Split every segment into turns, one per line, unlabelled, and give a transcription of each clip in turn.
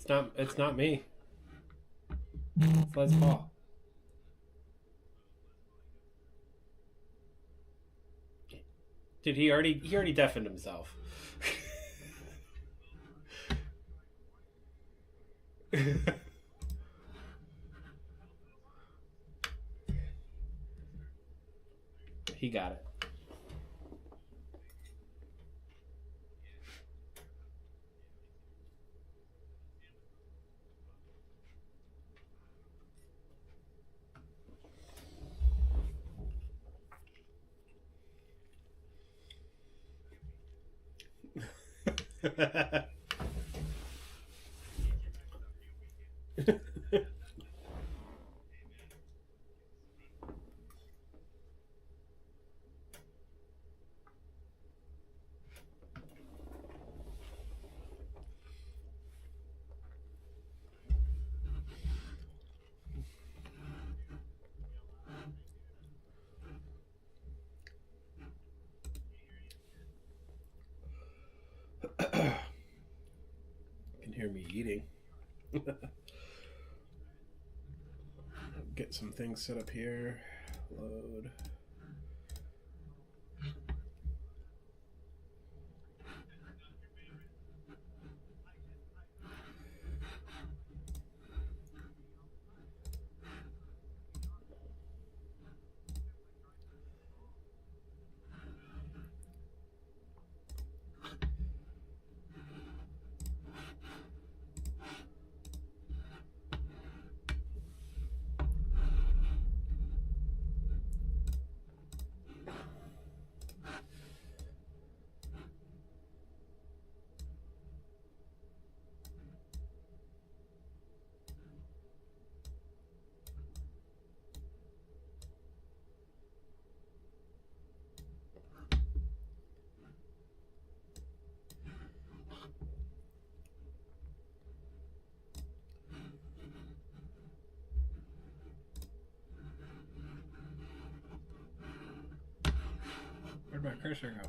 It's not me. It's Les Paul. Dude, he already deafened himself. He got it. You can hear me eating. Get some things set up here. Load. Where'd my cursor go?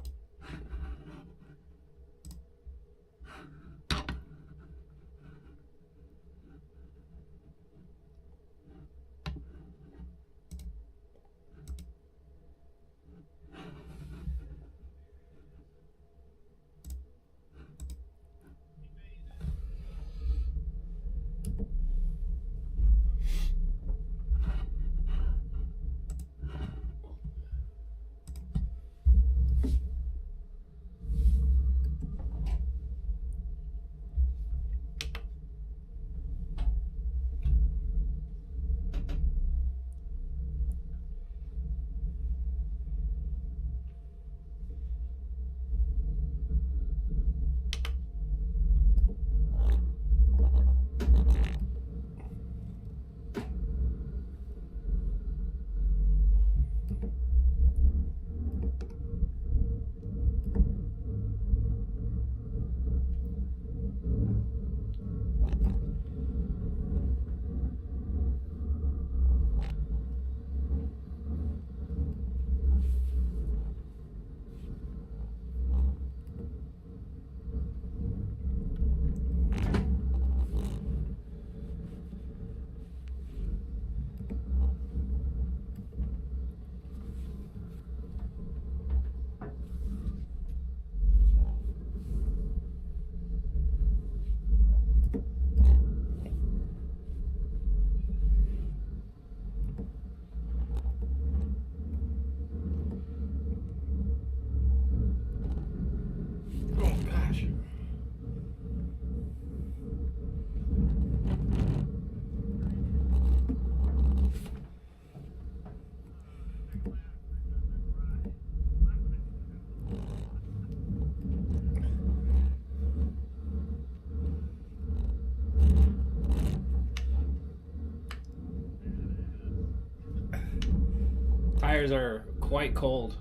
Tires are quite cold.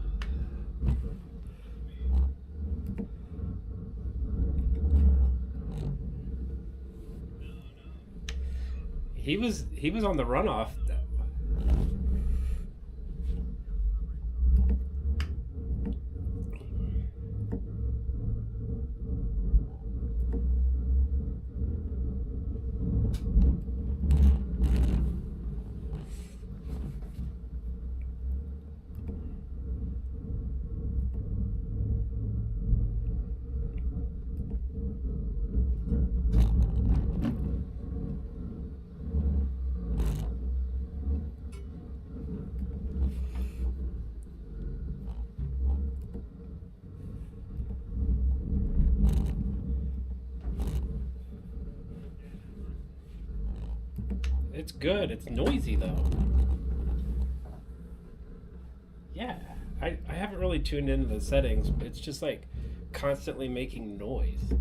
He was on the runoff. It's good. It's noisy though. Yeah. I haven't really tuned into the settings. It's just like constantly making noise.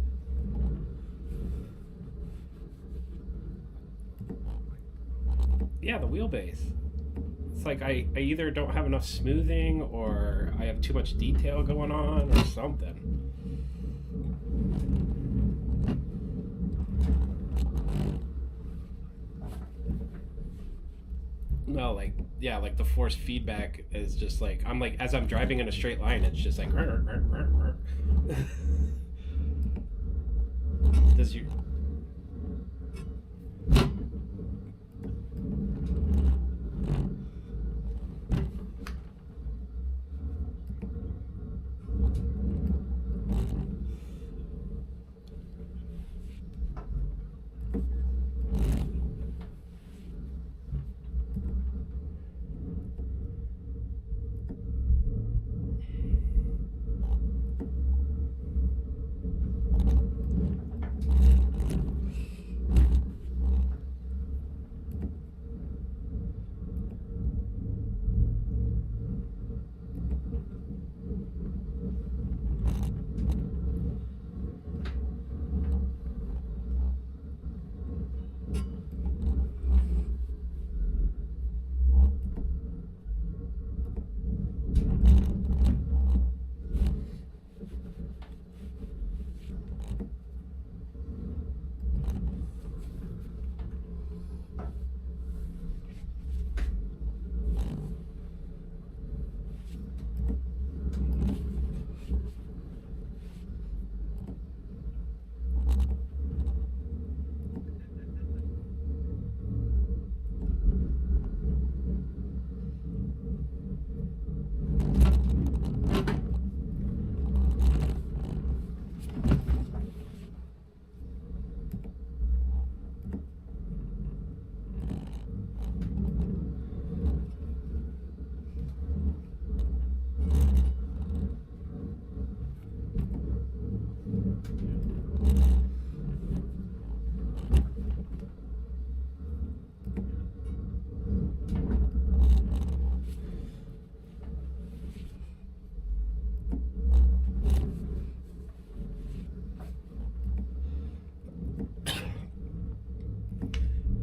Yeah, the wheelbase. It's like I either don't have enough smoothing or I have too much detail going on or something. No, like yeah, like the force feedback is just like I'm like as I'm driving in a straight line, it's just like. Does you?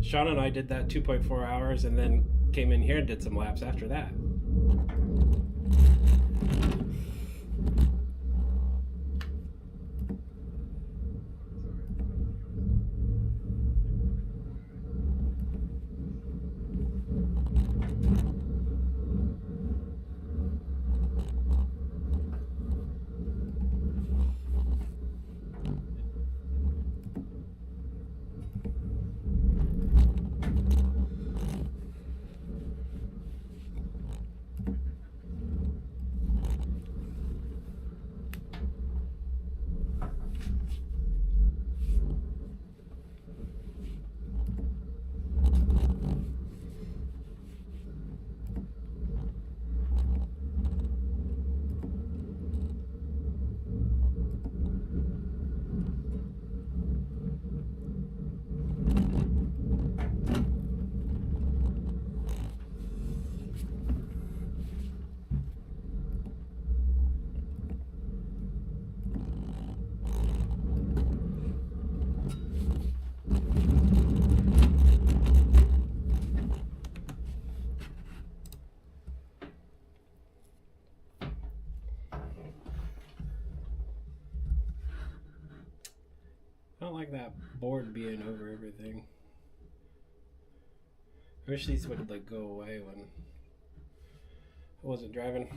Sean and I did that 2.4 hours and then came in here and did some laps after that. I don't like that board being over everything. I wish these would like go away when I wasn't driving.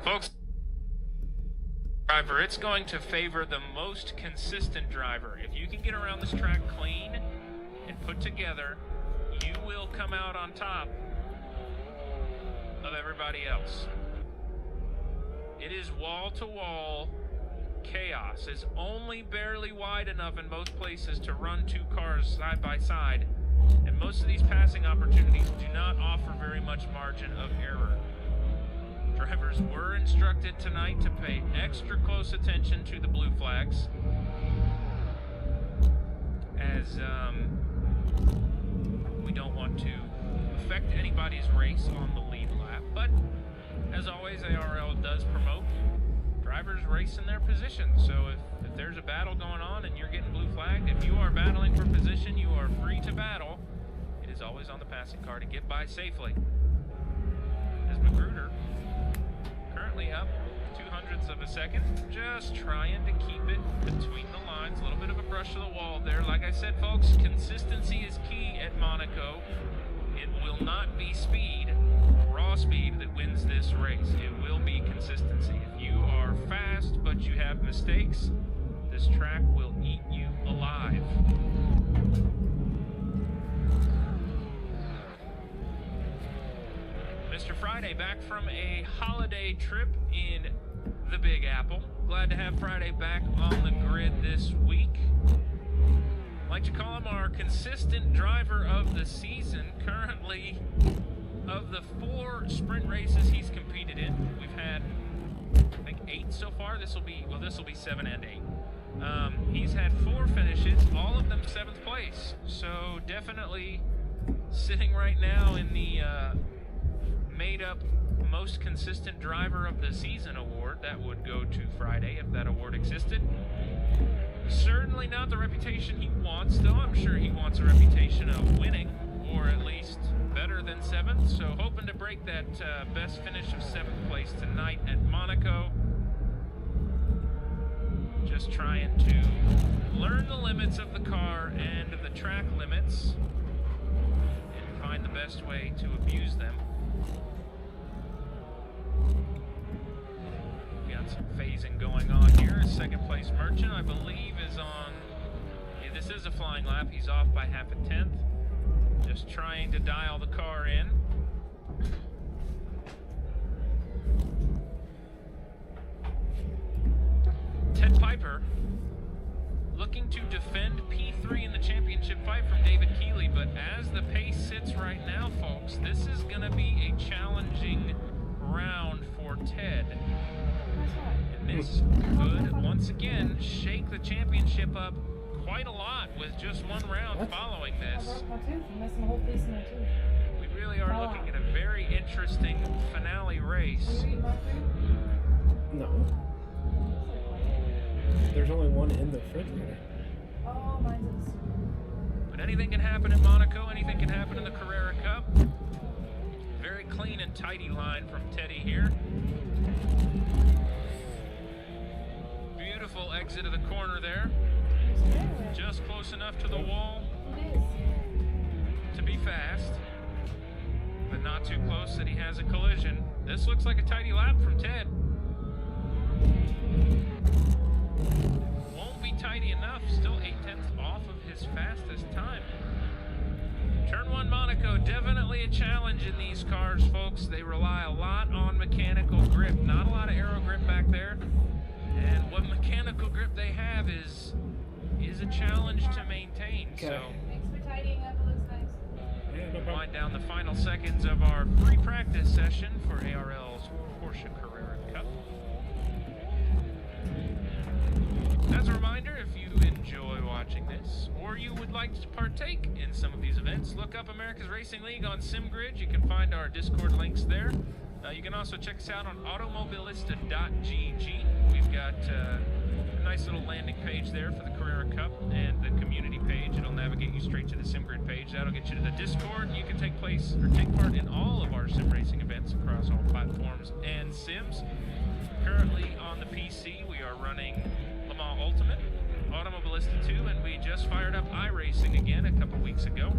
Folks, driver, it's going to favor the most consistent driver. If you can get around this track clean and put together, you will come out on top of everybody else. It is wall-to-wall chaos. It's only barely wide enough in most places to run two cars side by side, and most of these passing opportunities do not offer very much margin of error. Drivers were instructed tonight to pay extra close attention to the blue flags, as we don't want to affect anybody's race on the lead lap. But as always, ARL does promote drivers race in their position. So if there's a battle going on and you're getting blue flagged, if you are battling for position, you are free to battle. It is always on the passing car to get by safely. As Magruder currently up 0.02 of a second, just trying to keep it between the lines. A little bit of a brush to the wall there. Like I said, folks, consistency is key at Monaco. It will not be speed, raw speed, that wins this race. It will be consistency. If you are fast but you have mistakes, this track will eat you alive. Mr. Friday back from a holiday trip in the Big Apple. Glad to have Friday back on the grid this week. Like to call him our consistent driver of the season. Currently, of the 4 sprint races he's competed in, we've had, I think, 8 so far. This will be 7 and 8. He's had 4 finishes, all of them 7th place. So definitely sitting right now in the made up most consistent driver of the season award. That would go to Friday if that award existed. Certainly not the reputation he wants, though. I'm sure he wants a reputation of winning, or at least better than 7th. So hoping to break that best finish of 7th place tonight at Monaco. Just trying to learn the limits of the car and the track limits and find the best way to abuse them. Got some phasing going on here. Second place Merchant, I believe, is on... Yeah, this is a flying lap. He's off by 0.5. Just trying to dial the car in. Ted Piper looking to defend P3 in the championship fight from David Keeley, but as the pace sits right now, folks, this is going to be a challenging round for Ted. And this could, once again, shake the championship up quite a lot with just one round following this. We really are looking at a very interesting finale race.
No. There's only one in the refrigerator.
Oh, mine's.
But anything can happen in Monaco. Anything can happen in the Carrera Cup. Very clean and tidy line from Teddy here. Beautiful exit of the corner there. Just close enough to the wall to be fast, but not too close that he has a collision. This looks like a tidy lap from Ted. Won't be tidy enough. Still 0.8 off of his fastest time. Turn 1 Monaco, definitely a challenge in these cars, folks. They rely a lot on mechanical grip. Not a lot of aero grip back there. And what mechanical grip they have is a challenge to maintain.
Okay.
So
Thanks for tidying up. It looks nice.
Yeah, no problem.
wind down the final seconds of our free practice session for ARL's Porsche Carrera Cup. As a reminder, if you enjoy watching this, or you would like to partake in some of these events, look up America's Racing League on SimGrid. You can find our Discord links there. You can also check us out on automobilista.gg. We've got a nice little landing page there for the Carrera Cup and the community page. It'll navigate you straight to the SimGrid page. That'll get you to the Discord. You can take part in all of our sim racing events across all platforms and sims. Currently on the PC, we are running Le Mans Ultimate, Automobilista 2, and we just fired up iRacing again a couple weeks ago.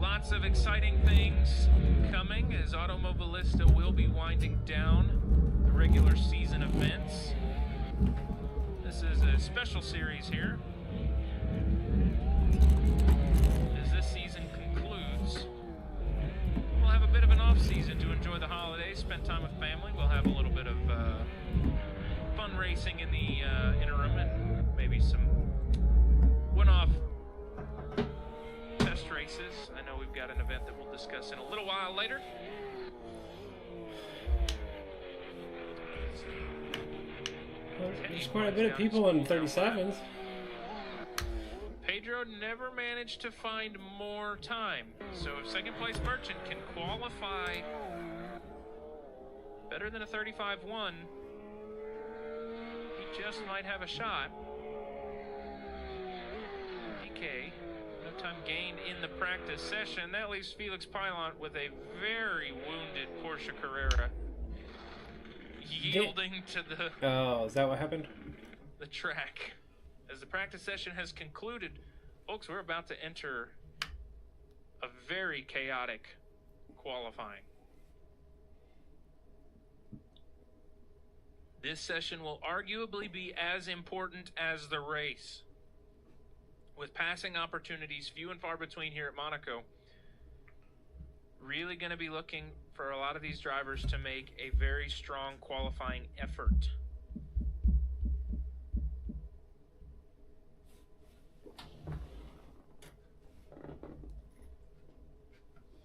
Lots of exciting things coming as Automobilista will be winding down the regular season events. This is a special series here. As this season concludes, we'll have a bit of an off season to enjoy the holidays, spend time with family. We'll have a little bit of fun racing in the interim, and maybe some one-off test races. I know we've got an event that we'll discuss in a little while later.
There's quite a bit of people in 37s.
Pedro never managed to find more time. So if second place Merchant can qualify better than a 35-1, he just might have a shot. DK, no time gained in the practice session. That leaves Felix Pilot with a very wounded Porsche Carrera yielding to the
Oh, is that what happened?
the track. As the practice session has concluded, folks, we're about to enter a very chaotic qualifying. This session will arguably be as important as the race. With passing opportunities few and far between here at Monaco, really going to be looking for a lot of these drivers to make a very strong qualifying effort.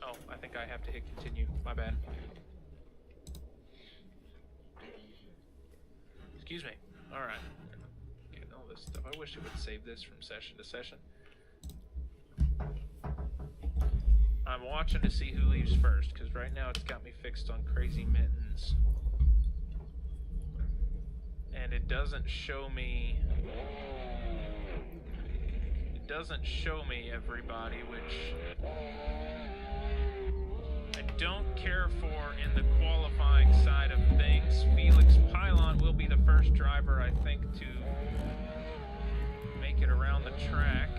Oh, I think I have to hit continue. My bad. Excuse me. All right. Getting all this stuff. I wish it would save this from session to session. I'm watching to see who leaves first, because right now it's got me fixed on Crazy Mittens. And it doesn't show me... It doesn't show me everybody, which I don't care for in the qualifying side of things. Felix Pilot will be the first driver, I think, to make it around the track.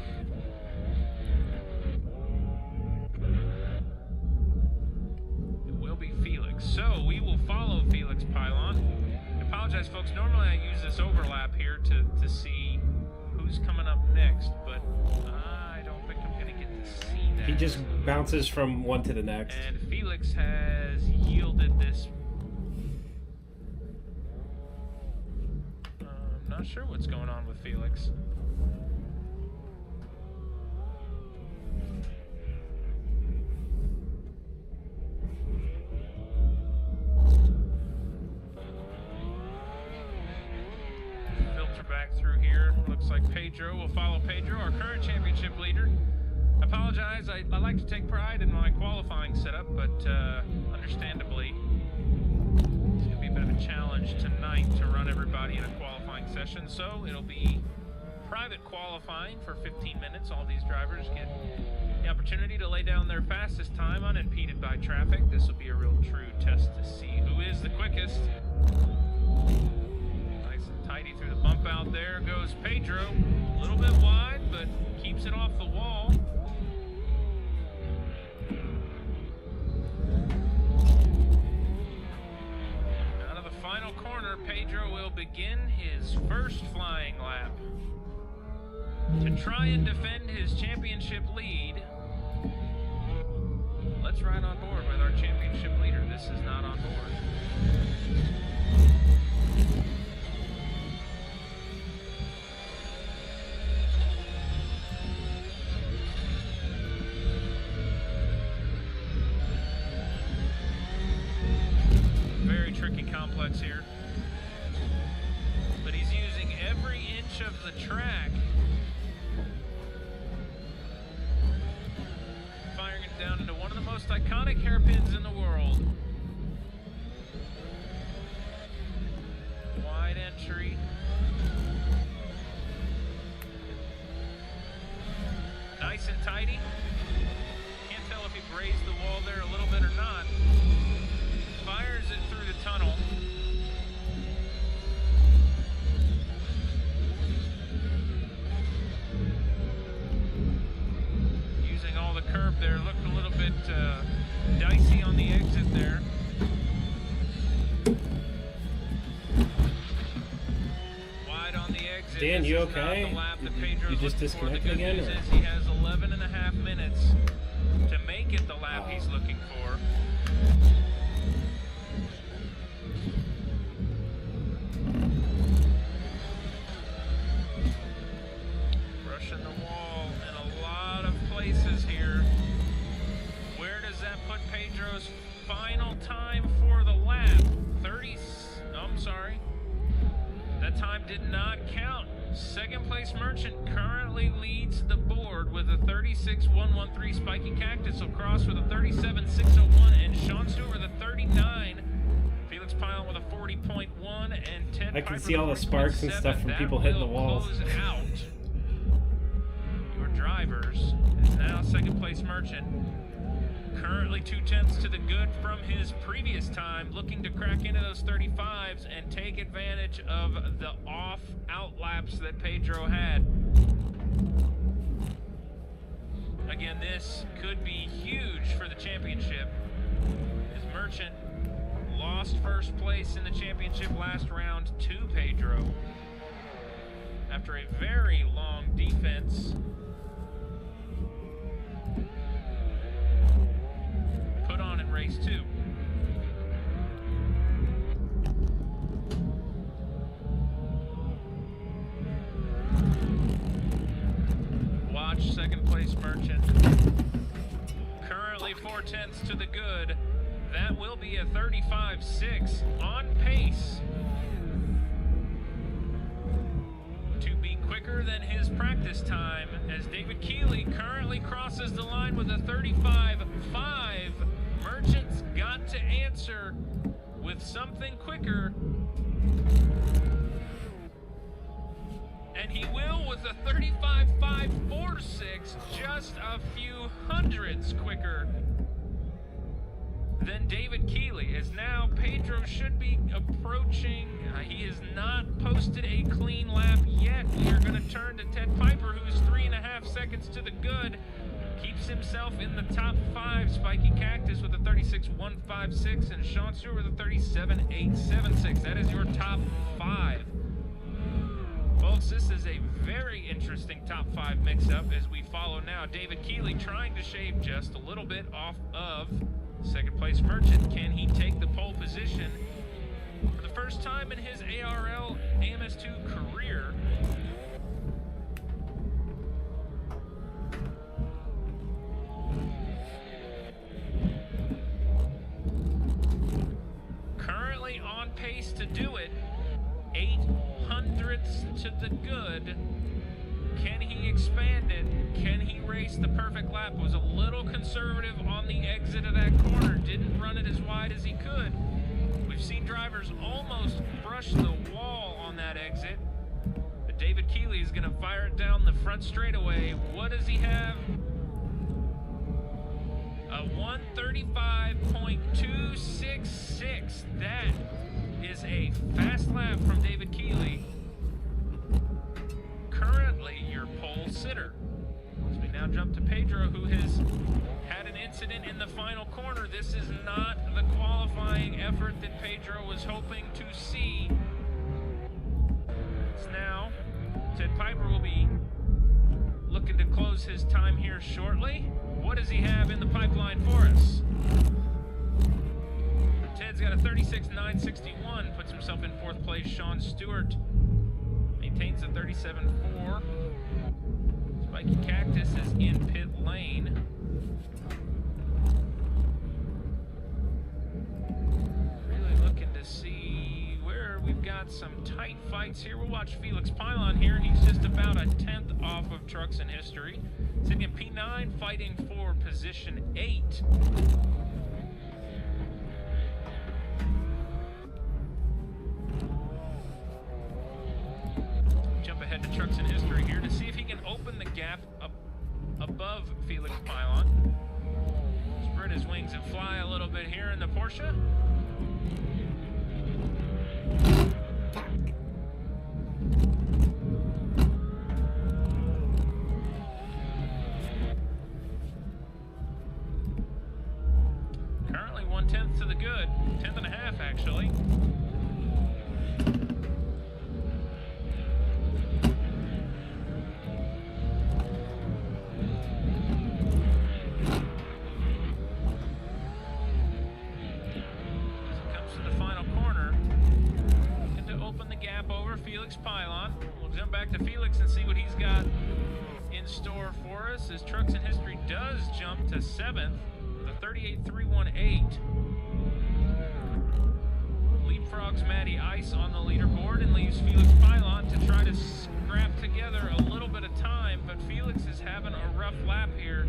It will be Felix. So we will follow Felix Pilot. I apologize, folks. Normally I use this overlap here to see who's coming up next, but I don't think I'm going to get to see that.
He just bounces from one to the next.
And Felix has yielded this. I'm not sure what's going on with Felix. Filter back through here. Looks like Pedro will follow Pedro, our current championship leader. I apologize, I like to take pride in my qualifying setup, but understandably, it's going to be a bit of a challenge tonight to run everybody in a qualifying session, so it'll be private qualifying for 15 minutes. All these drivers get the opportunity to lay down their fastest time unimpeded by traffic. This will be a real true test to see who is the quickest. Nice and tidy through the bump out there goes Pedro. A little bit wide, but keeps it off the wall. Out of the final corner, Pedro will begin his first flying lap to try and defend his championship lead. Let's ride on board with our championship leader. This is not on board. Very tricky complex here. But he's using every inch of the track. Firing it down into one of the most iconic hairpins in the world. Wide entry. Nice and tidy. Can't tell if he grazed the wall there a little bit or not. Fires it through the tunnel. Using all the curb there.
Dan,
this
you
is not
okay?
the lap that
You
Pedro's
just
looking for. The
disconnected
good
again,
news
or?
is he has 11 and a half minutes to make it the lap he's looking for. Brushing the wall in a lot of places here. Where does that put Pedro's final time for the lap? 30. I'm sorry. That time did not count. Second place Merchant currently leads the board with a 36.113. Spiky Cactus will cross with a 37.601, and Sean Stewart with a 39. Felix Pylon with a 40.1, and Ted
I can
Piper
see all the
with a
sparks and
40.7.
stuff from
That
people hitting the
will
walls.
Close out your drivers. Is now second place Merchant. Currently 2/10 to the good from his previous time, looking to crack into those 35s and take advantage of the off-out laps that Pedro had. Again, this could be huge for the championship, as Merchant lost first place in the championship last round to Pedro after a very long defense. Put on in race 2. Watch second place Merchant. Currently 4/10 to the good. That will be a 35.6 on pace to be quicker than his practice time, as David Keeley currently crosses the line with a 35.5. Merchant's got to answer with something quicker, and he will with a 35.546, just a few hundredths quicker than David Keeley. As now Pedro should be approaching, he has not posted a clean lap yet. We are going to turn to Ted Piper, who's 3.5 seconds to the good. Keeps himself in the top 5. Spiky Cactus with a 36.156, and Sean Stewart with a 37.876. That is your top 5. Folks, this is a very interesting top 5 mix-up as we follow now David Keeley trying to shave just a little bit off of second place Merchant. Can he take the pole position for the first time in his ARL AMS2 career? Currently on pace to do it, 800ths to the good. Can he expand it? Can he race the perfect lap? Was a little conservative on the exit of that corner. Didn't run it as wide as he could. We've seen drivers almost brush the wall on that exit. But David Keeley is going to fire it down the front straightaway. What does he have? A 135.266. That is a fast lap from David Keeley. Currently your pole sitter. As we now jump to Pedro, who has had an incident in the final corner. This is not the qualifying effort that Pedro was hoping to see. It's now Ted Piper will be looking to close his time here shortly. What does he have in the pipeline for us? Ted's got a 36.961, puts himself in 4th place. Sean Stewart maintains a 37.4. Spiky Cactus is in pit lane. Really looking to see where we've got some tight fights here. We'll watch Felix Pylon here. He's just about a 10th off of trucks in history. Sitting in P9, fighting for position 8. Jump ahead to trucks in history here to see if he can open the gap up above Felix Pylon. Spread his wings and fly a little bit here in the Porsche. Currently 1/10 to the good, 10th and a half actually. Felix Pylon. We'll jump back to Felix and see what he's got in store for us. His Trucks in History does jump to 7th with a 38.318. Leapfrogs Matty Ice on the leaderboard and leaves Felix Pylon to try to scrap together a little bit of time, but Felix is having a rough lap here.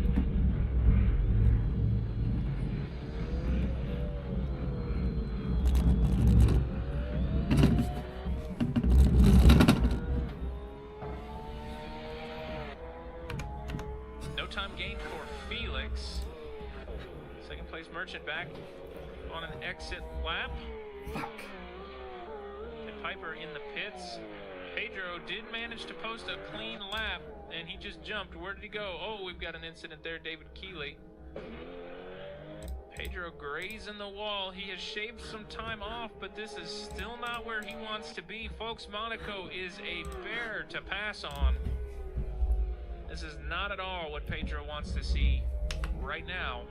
No time gained for Felix. Second place Merchant back on an exit lap.
Fuck.
And Piper in the pits. Pedro did manage to post a clean lap, and he just jumped. Where did he go? Oh, we've got an incident there, David Keeley. Pedro grazing the wall. He has shaved some time off, but this is still not where he wants to be. Folks, Monaco is a bear to pass on. This is not at all what Pedro wants to see right now.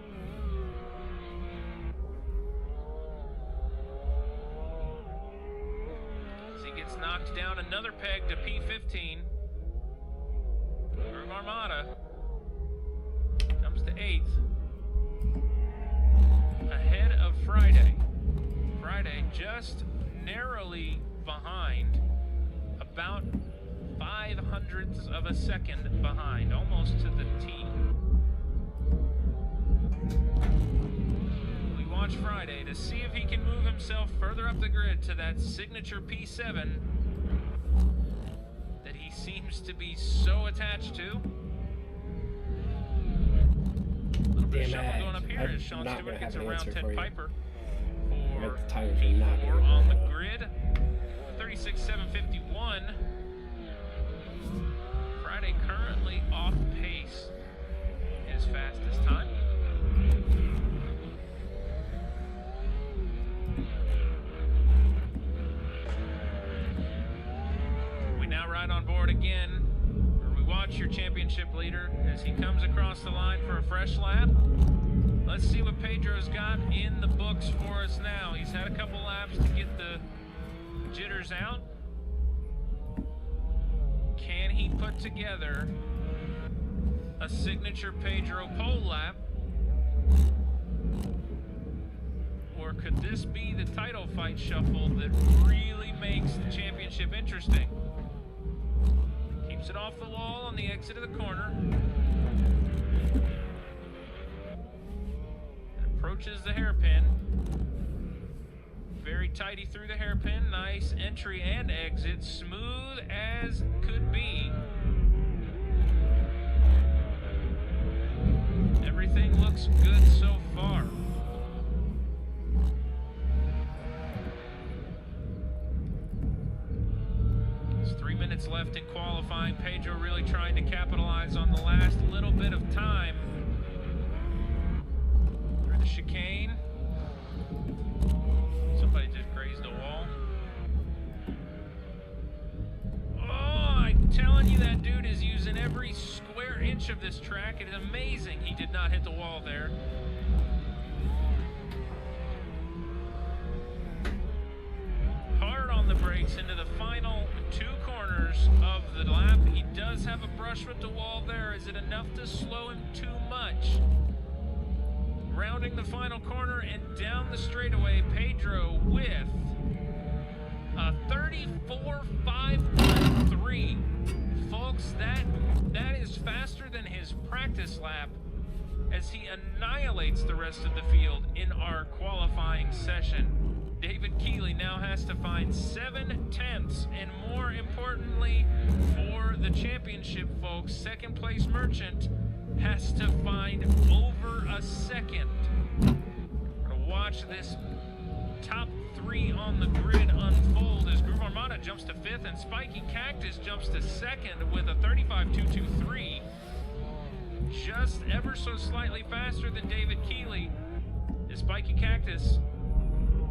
As he gets knocked down another peg to P15. Groove Armada jumps to 8th. Ahead of Friday. Friday just narrowly behind, about 0.05 of a second behind, almost to the T. We watch Friday to see if he can move himself further up the grid to that signature P7 that he seems to be so attached to. Shuffle going up here as Sean Stewart gets a round 10 Piper for P4 on the grid. 36.751. Friday currently off pace his fastest time. We now ride on board again. Watch your championship leader as he comes across the line for a fresh lap. Let's see what Pedro's got in the books for us now. He's had a couple laps to get the jitters out. Can he put together a signature Pedro pole lap? Or could this be the title fight shuffle that really makes the championship interesting? Keeps it off the wall on the exit of the corner. And approaches the hairpin. Very tidy through the hairpin. Nice entry and exit. Smooth as could be. Everything looks good so far. There's 3 minutes left in qualifying. Pedro really trying to capitalize on the last little bit of time. Through the chicane. Somebody just grazed a wall. Oh, I'm telling you, that dude is using every square inch of this track. It is amazing he did not hit the wall there. Hard on the brakes into the final 2 corners of the lap. He does have a brush with the wall there. Is it enough to slow him too much? Rounding the final corner and down the straightaway, Pedro with a 34.513. Folks, that is faster than his practice lap as he annihilates the rest of the field in our qualifying session. David Keeley now has to find 7/10, and more importantly for the championship, folks, second place Merchant has to find over a second. We're going to watch this top 3 on the grid unfold as Groove Armada jumps to 5th and Spiky Cactus jumps to 2nd with a 35.223. Just ever so slightly faster than David Keeley as Spiky Cactus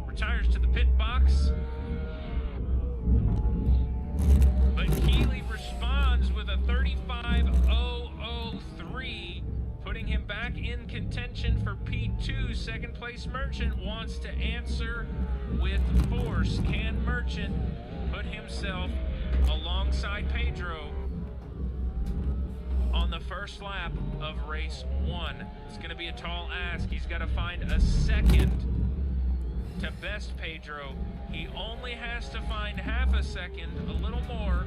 retires to the pit box. But Keeley responds with a 35.003, putting him back in contention for P2. Second place Merchant wants to answer with force. Can Merchant put himself alongside Pedro on the first lap of race 1. It's going to be a tall ask. He's got to find a second to best Pedro. He only has to find half a second, a little more,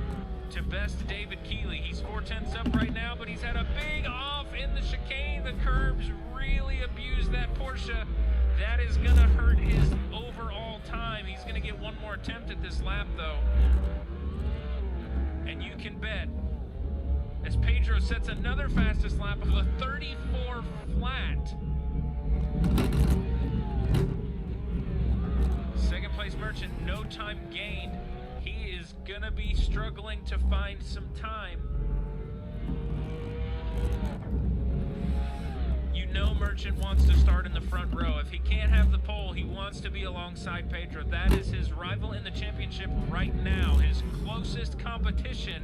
to best David Keeley. He's 4/10 up right now, but he's had a big off in the chicane. The curbs really abused that Porsche. That is going to hurt his overall time. He's going to get one more attempt at this lap, though. And you can bet, as Pedro sets another fastest lap of a 34 flat. Second place Merchant, no time gained. He is gonna be struggling to find some time. You know Merchant wants to start in the front row. If he can't have the pole, he wants to be alongside Pedro. That is his rival in the championship right now. His closest competition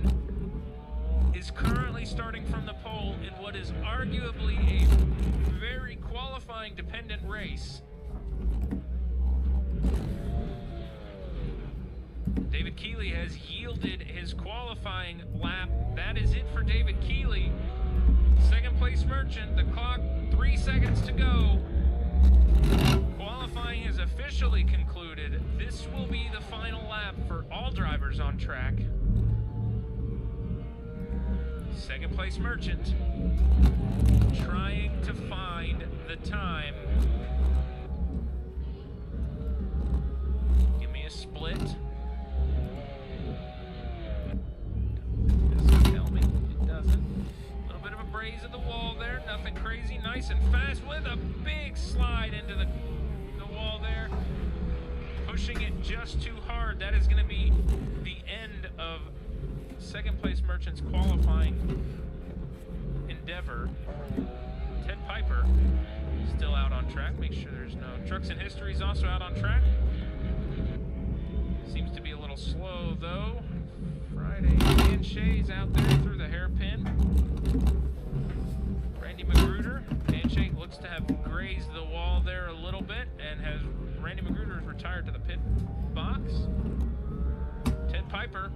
is currently starting from the pole in what is arguably a very qualifying dependent race. David Keeley has yielded his qualifying lap. That is it for David Keeley. Second place Merchant, the clock, 3 seconds to go. Qualifying is officially concluded. This will be the final lap for all drivers on track. Second place Merchant, trying to find the time. Give me a split. Doesn't tell me, it doesn't. A little bit of a braze at the wall there, nothing crazy, nice and fast with a big slide into the wall there. Pushing it just too hard. That is going to be the end of second place Merchant's qualifying endeavor. Ted Piper still out on track. Make sure there's no Trucks in History is also out on track. Seems to be a little slow though. Friday Dan Shea's out there through the hairpin. Randy Magruder. Dan Shea looks to have grazed the wall there a little bit, and has Randy Magruder has retired to the pit box. Ted Piper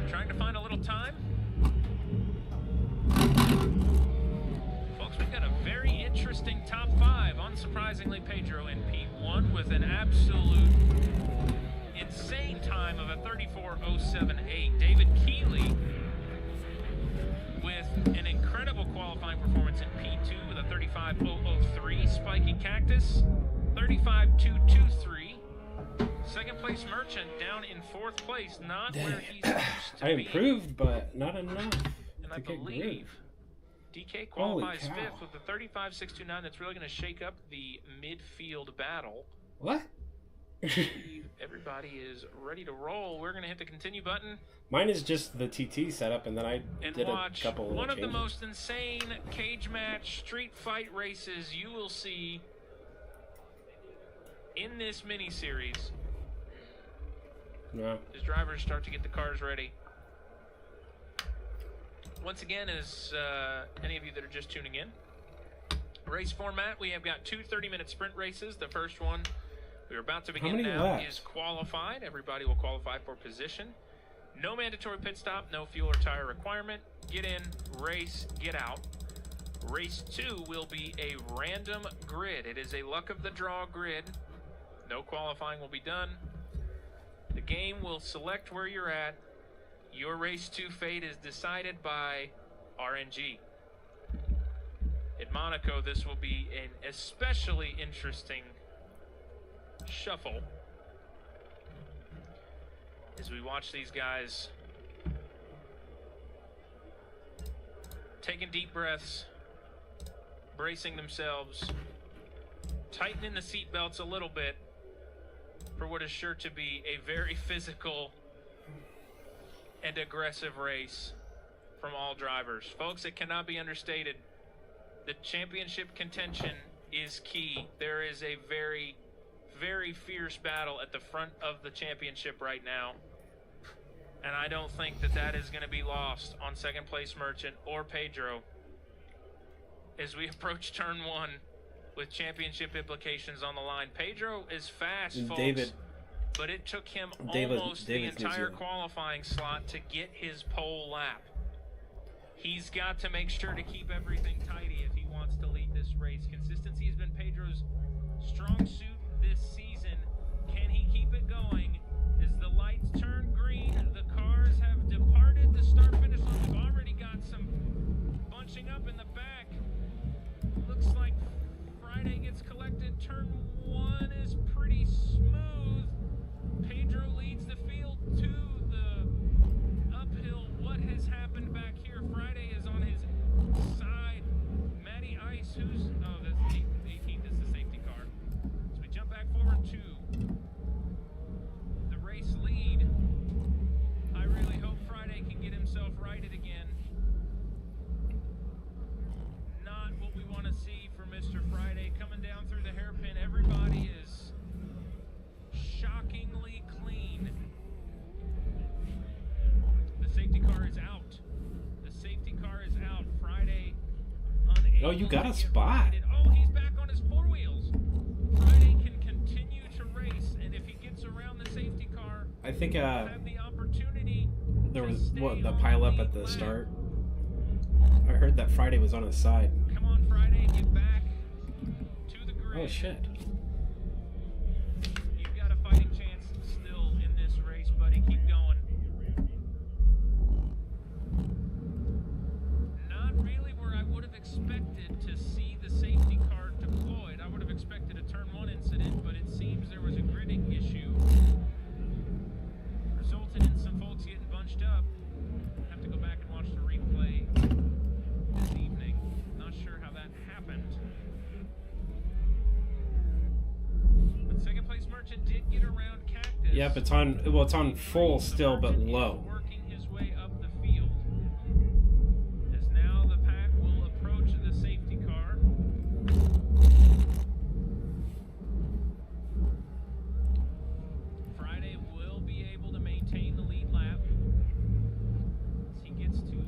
trying to find a little time. Folks, we've got a very interesting top 5. Unsurprisingly, Pedro in P1 with an absolute insane time of a 34.078. David Keeley with an incredible qualifying performance in P2 with a 35.003. Spiky Cactus, 35.223. Second place Merchant down in 4th place, not where he's supposed to
I
be.
improved, but not enough.
And I
to get
believe
good.
DK qualifies
Holy cow.
5th with a 35.629. That's really going to shake up the midfield battle.
What?
Everybody is ready to roll. We're going to hit the continue button
Mine is just the TT setup, and then I
and
did
watch
a couple little
one of
changes.
the most insane cage match street fight races you will see in this mini-series.
No.
As drivers start to get the cars ready. Once again, as any of you that are just tuning in, race format, we have got 2 30-minute sprint races. The first one we're about to begin
many
now
laps?
is qualified. Everybody will qualify for position. No mandatory pit stop, no fuel or tire requirement. Get in, race, get out. Race 2 will be a random grid. It is a luck of the draw grid. No qualifying will be done. The game will select where you're at. Your race 2 fate is decided by RNG. At Monaco, this will be an especially interesting shuffle as we watch these guys taking deep breaths, bracing themselves, tightening the seat belts a little bit for what is sure to be a very physical and aggressive race from all drivers. Folks, it cannot be understated. The championship contention is key. There is a very, very fierce battle at the front of the championship right now. And I don't think that that is going to be lost on second place Merchant or Pedro as we approach turn 1 with championship implications on the line. Pedro is fast, folks.
David
but it took him
David-
almost
David's
the entire
New Zealand.
qualifying slot to get his pole lap. He's got to make sure to keep everything tidy if he wants to lead this race. Consistency has been Pedro's strong suit this season. Can he keep it going? As the lights turn green, the cars have departed the start-finish line. We've already got some bunching up in the back. Looks like Friday gets collected. Turn 1 is pretty smooth. Pedro leads the field to the uphill. What has happened back here? Friday is on his side. Matty Ice, who's... Oh, that's the 18th is the safety car. So we jump back forward to the race lead. I really hope Friday can get himself righted again. Not what we want to see for Mr. Friday. Coming down through the hairpin, everybody is shockingly clean. The safety car is out. The safety car is out. Friday unable
Oh, you got
to
a
get
spot.
righted. Oh, he's back on his four wheels. Friday can continue to race, and if he gets around the safety car,
I think
he'll have the opportunity
there
to
was
stay
the
on
pile up
lead
at the
lap.
start. I heard that Friday was on his side.
Come on, Friday, get back to the grid.
Oh shit.
You've got a fighting chance still in this race, buddy. Keep going. Not really where I would have expected to see the safety car deployed. I would have expected a turn 1 incident, but it seems there was a gridding issue. Resulted in some folks getting bunched up. Have to go back and watch the replay this evening. Not sure how that happened. But second place Merchant did get around Cactus.
Yep, it's on. Well, it's on full
So
still, but
Merchant is
low.
working his way up the field. As now the pack will approach the safety car. Friday will be able to maintain the lead lap as he gets to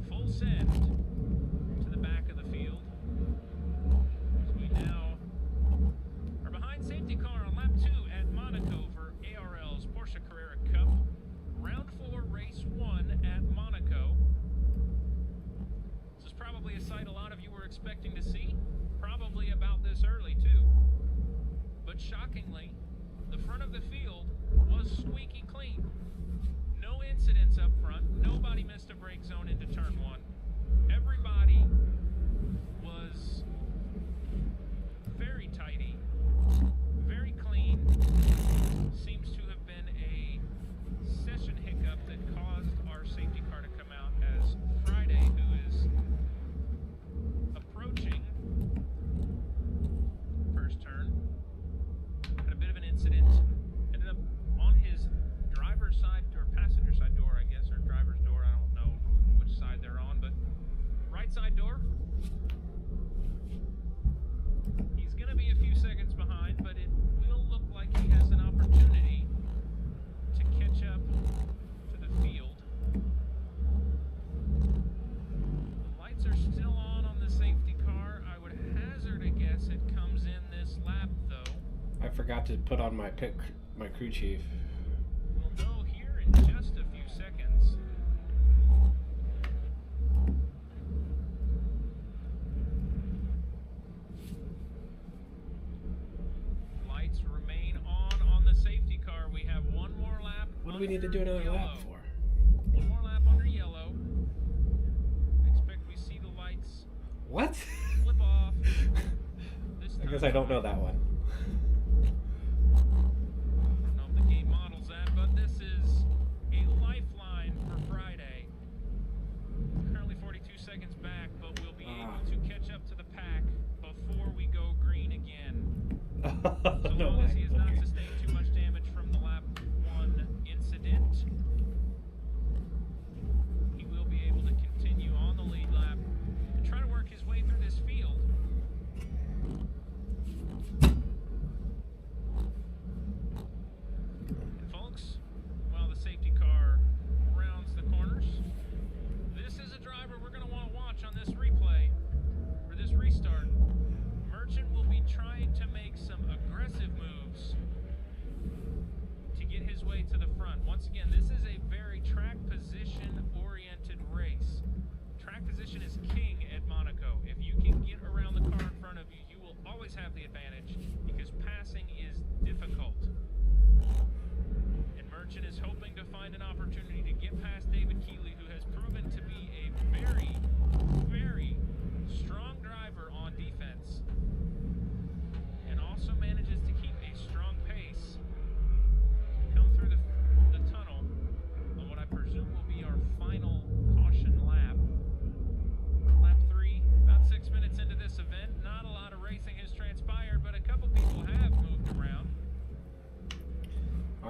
full send to the back of the field. As we now are behind safety car on lap 2 at Monaco for ARL's Porsche Cup. Round 4, race 1 at Monaco. This is probably a sight a lot of you were expecting to see. Probably about this early too. But shockingly, the front of the field was squeaky clean. No incidents up front. Nobody missed a brake zone into turn 1. Everybody was very tidy, very clean. Seems to have been a session hiccup that caused our safety car to come out as Friday, who is approaching first turn, had a bit of an incident. Ended up on his driver's side or passenger side door, I guess, or driver's door. I don't know which side they're on, but right side door. He's going to be a few seconds behind, but it will look like he has an opportunity to catch up to the field. The lights are still on the safety car. I would hazard a guess it comes in this lap, though.
I forgot to put on my crew chief.
We'll know here in just a few seconds. Lights remain on the safety car. We have one more lap.
What do we need to do
under
another lap
yellow.
for?
One more lap under yellow. Expect we see the lights
What?
flip off. This
I guess
time
I don't know that one.
I don't know if the game models that, but this is a lifeline for Friday. Currently 42 seconds back, but we'll be able to catch up to the pack before we go green again. So
No
long as he
way.
has not
Okay.
sustained too much damage from the lap 1 incident, he will be able to continue on the lead lap and try to work his way through this field.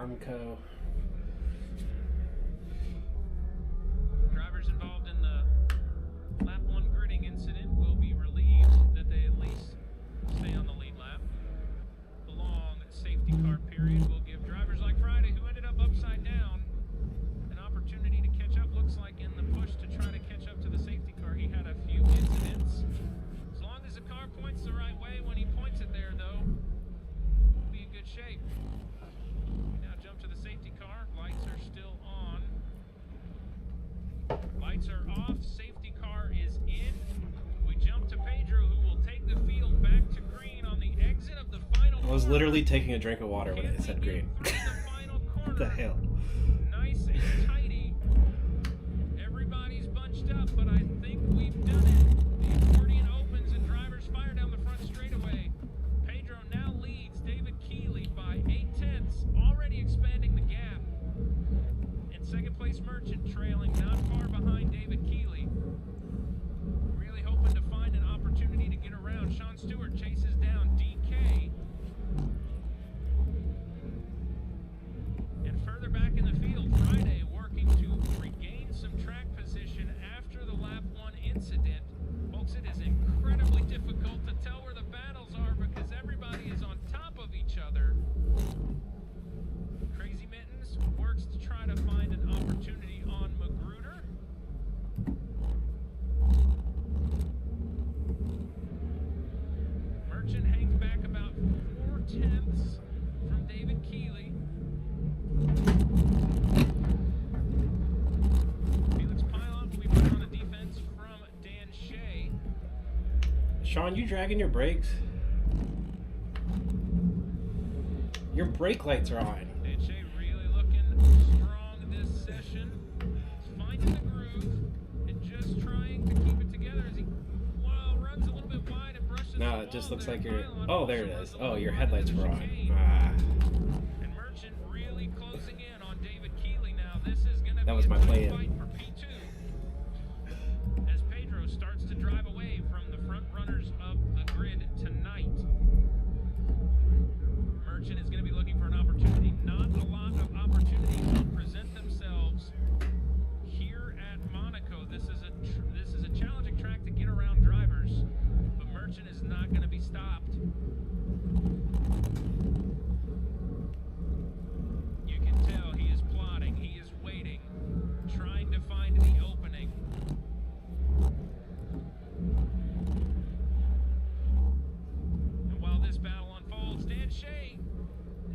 Armco.
Drivers involved in the lap 1 gridding incident will be relieved that they at least stay on the lead lap. The long safety car period will give drivers like Friday, who ended up upside down, an opportunity to catch up. Looks like in the push to try to catch up to the safety car, he had a few incidents. As long as the car points the right way when he points it there, though, we'll be in good shape. We now jump to the safety car. Lights are still on. Lights are off. Safety car is in. We jump to Pedro, who will take the field back to green on the exit of the final
I was
corner.
literally taking a drink of water when it said green.
Through the final
What
corner.
the hell?
Nice and tidy. Everybody's bunched up, but I think we've done it. The accordion opens and drivers fire down the front straightaway. Pedro now leads David Keeley by 8/10, already expanding the gap. In second place, Merchant trailing not far behind David Keeley. Really hoping to find an opportunity to get around. Sean Stewart chases down DK. And further back in the field, Friday working to regain some track position after the lap 1 incident. Folks, it is incredibly difficult to tell where the battles are because everybody is on top of each other. Crazy Mittens works to try to find an opportunity on Magruder. Merchant hangs back about 4/10 from David Keeley. Felix Pilot will be put on the defense from Dan Shea.
Sean, you dragging your brakes? Your brake lights are on.
Dan Shea really looking strong this session. He's finding the groove and just trying to keep it together as he runs a little bit wide and brushes
No,
the
it just
wall
looks
there.
like you're.
Pilot
Oh, there
also
it
runs
is.
a
Oh,
little
your
wide
headlights
into
were
the
on.
chicane.
Ah,
And Merchant really closing in on David Keeley now. This is going to be
That was my
a tight
plan.
fight for P2. As Pedro starts to drive away from the front runners of the grid tonight. Merchant is going to be looking for an opportunity. Not a lot of opportunities will present themselves here at Monaco. This is a challenging track to get around drivers, but Merchant is not going to be stopped. You can tell he is plotting, he is waiting, trying to find the opening. And while this battle unfolds, Dan Shea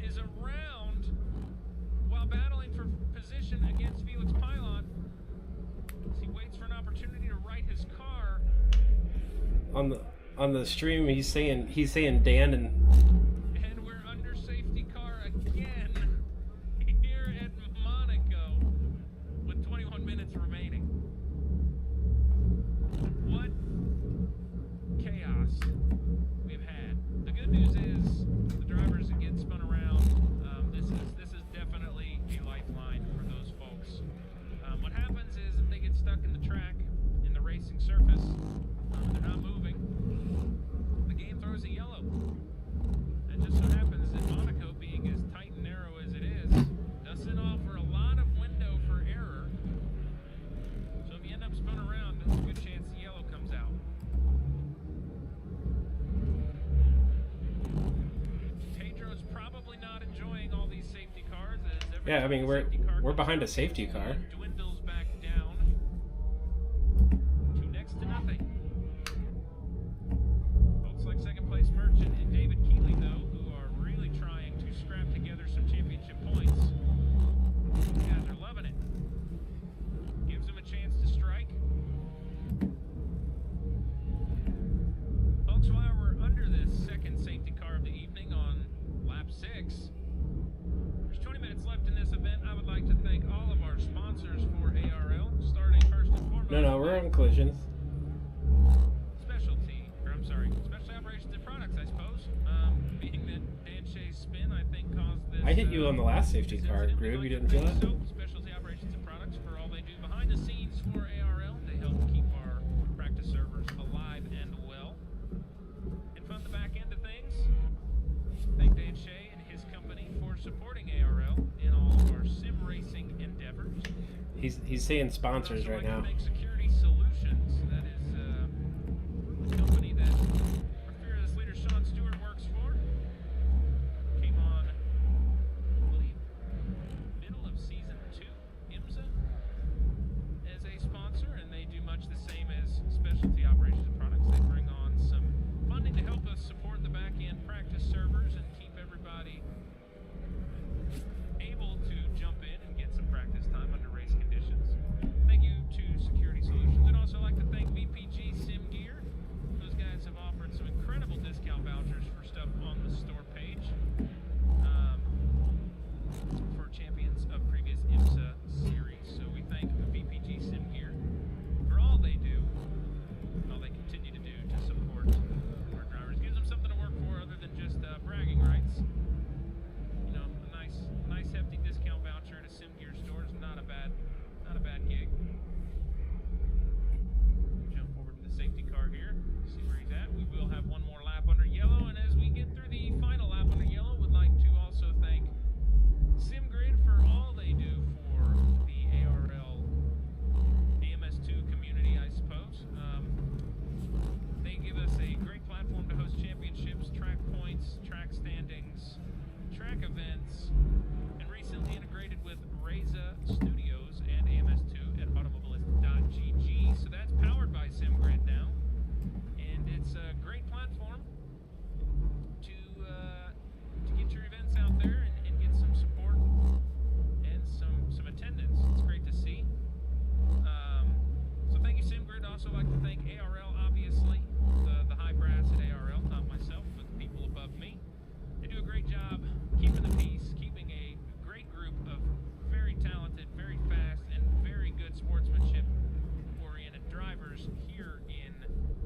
is around while battling for position against Felix Pilot. As he waits for an opportunity to right his car.
on the stream, he's saying Dan and.
And we're under safety car again here at Monaco with 21 minutes remaining. What chaos we've had. The good news is the drivers that get spun around, this is definitely a lifeline for those folks. What happens is if they get stuck in the track, in the racing surface, they're not moving, the game throws a yellow. It just so happens that Monaco, being as tight and narrow as it is, doesn't offer a lot of window for error. So if you end up spun around, there's a good chance the yellow comes out. Pedro's probably not enjoying all these safety cars. As every
Yeah, I mean,
safety car
we're
comes
behind a
out,
safety car.
it dwindles back down to next to nothing. Folks like second place Merchant and David Keeley, though, who are really trying to scrap together some championship points. These guys are loving it. Gives them a chance to strike. Folks, while we're under this second safety car of the evening on lap 6, there's 20 minutes left in this event. I would like to thank all of our sponsors for ARL, starting first and foremost.
No, we're on collisions.
Specialty operations and products, I suppose. Being that Dan Shea's spin, I think, caused this.
I hit you on the last safety
this
car,
incident.
Groove.
We'd
You
like
didn't
to
feel
thank
that?
Specialty operations and products for all they do behind the scenes for ARL. They help keep our practice servers alive and well. And from the back end of things, thank Dan Shea and his company for supporting ARL
He's saying sponsors right now.
Security Solutions. That is a company that our fearless leader Sean Stewart works for. Came on, I believe, middle of season 2, IMSA, as a sponsor, and they do much the same as Specialty Operations Products. They bring on some funding to help us support the back-end practice servers and keep everybody able to jump in and get some practice time under race conditions. Thank you to Security Solutions. I'd also like to thank VPG Sim Gear. Those guys have offered some incredible discount vouchers for stuff on the store page for champions of previous IMSA series. So we thank VPG Sim Gear for all they do, all they continue to do to support our drivers. Gives them something to work for other than just bragging rights. You know, a nice hefty discount voucher at a Sim Gear store is not a bad gig. Jump over to the safety car here, see where he's at. We will have one more lap under yellow, and as we get through the final lap under yellow, would like to also thank SimGrid for all they do for the ARL AMS2 community, I suppose. They give us a great platform to host championships, track points, track standings, track events, and recently integrated with Reza Studios and AMS2 at automobilist.gg. So that's powered by SimGrid now, and it's a great platform to get your events out there and get some support and some attendance. It's great to see. So thank you, SimGrid. Also like to thank ARL, obviously, the high brass at ARL, not myself, but the people above me. They do a great job keeping the peace, keeping a great group of very talented, very fast, and very good sportsmanship-oriented drivers here in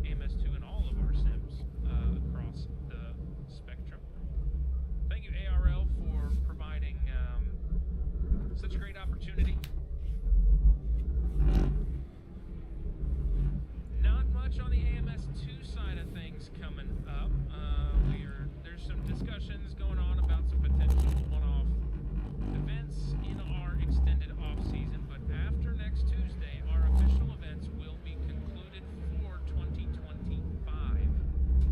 AMS2 and all of our sims across the spectrum. Thank you, ARL, for providing such a great opportunity. Not much on the AMS2 side of things coming up. There's some discussions going on about some potential one-off events in our extended off-season, but after next Tuesday, our official events will be concluded for 2025.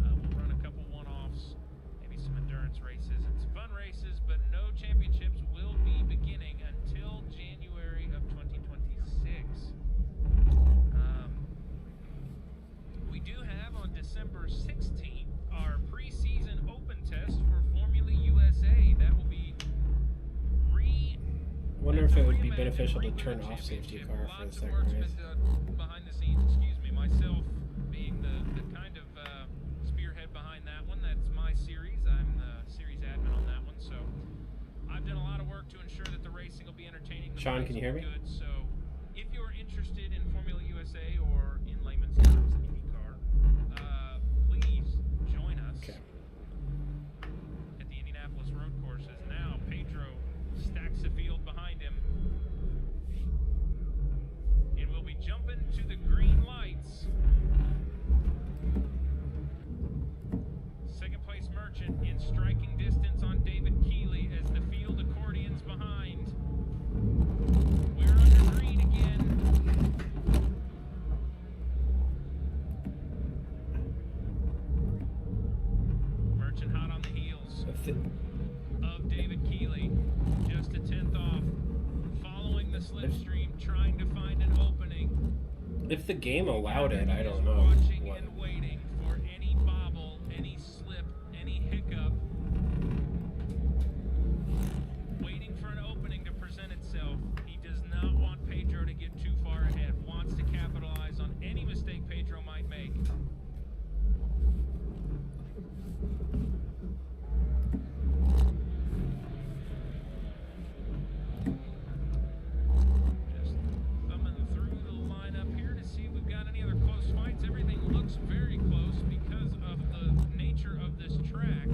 We'll run a couple one-offs, maybe some endurance races and some fun races, but no championships will be beginning until January of 2026. We do have on December 16th our preseason open test for Formula USA. That will be
Wonder if it would be beneficial to turn off safety car for the second race.
Behind the scenes, excuse me, myself being the kind of spearhead behind that one. That's my series. I'm the series admin on that one, so I've done a lot of work to ensure that the racing will be entertaining.
Sean, can you hear me?
Good. So if you're interested in Formula USA or in layman's terms IndyCar, please join us at the Indianapolis road courses. Now Pedro stacks the field behind him, and we'll be jumping to the green lights. Second place Merchant in striking distance on David Keeley as the field accordions behind. We're under green again. Merchant hot on the heels of David Keeley, just a 10th off, following the slipstream, trying to find an opening.
If the game allowed it, I don't know.
Watching
What?
and waiting for any bobble, any slip, any hiccup. Waiting for an opening to present itself. He does not want Pedro to get too far ahead. Wants to capitalize on any mistake Pedro might make. Just thumbing through the lineup here to see if we've got any other close fights. Everything looks very close because of the nature of this track.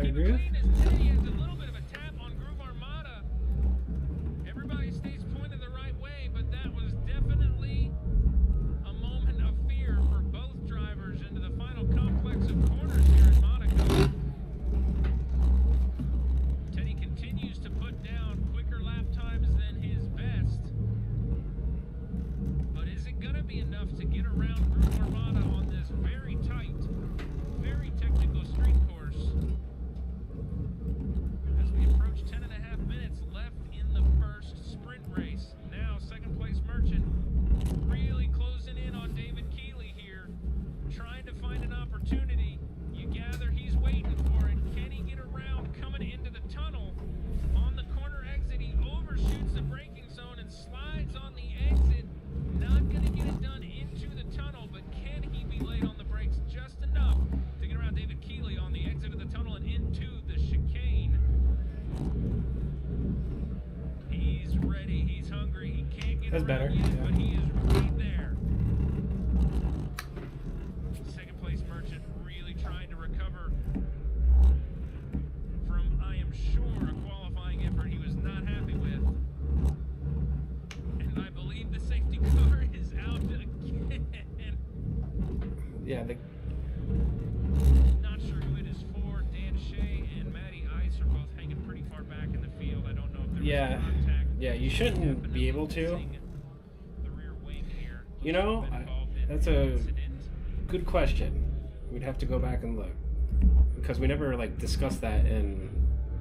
there,
Keep it
Groove?
clean as Teddy has a little bit of a tap on Groove Armada. Everybody stays pointed the right way, but that was definitely a moment of fear for both drivers into the final complex of corners here in Monaco. Teddy continues to put down quicker lap times than his best. But is it going to be enough to get around Groove Armada on this very tight, very technical street course? As we approach 10 and a half minutes left in the first sprint race. Now, second place Merchant really closing in on David Keeley here, trying to find an opportunity. You gather he's waiting for it. Can he get around coming into the tunnel? On the corner exit, he overshoots the braking zone and slides on the exit. Not going to get it done into the tunnel, but can he be late on the brakes just enough to get around David Keeley on the exit of the tunnel and into the chicane? He's ready. He's hungry. He can't get
That's
around
better,
yet,
yeah.
but he is right there. Second place Merchant really trying to recover from, I am sure, a qualifying effort he was not happy with. And I believe the safety car is out again.
Yeah,
Not sure who it is for. Dan Shea and Matty Ice are both hanging pretty far back in the field. I don't know if there
Yeah.
was contact.
yeah, you shouldn't be able to.
Missing the rear wing here.
You know,
Been involved in
that's
an
a
incident.
good question. We'd have to go back and look. Because we never, like, discussed that in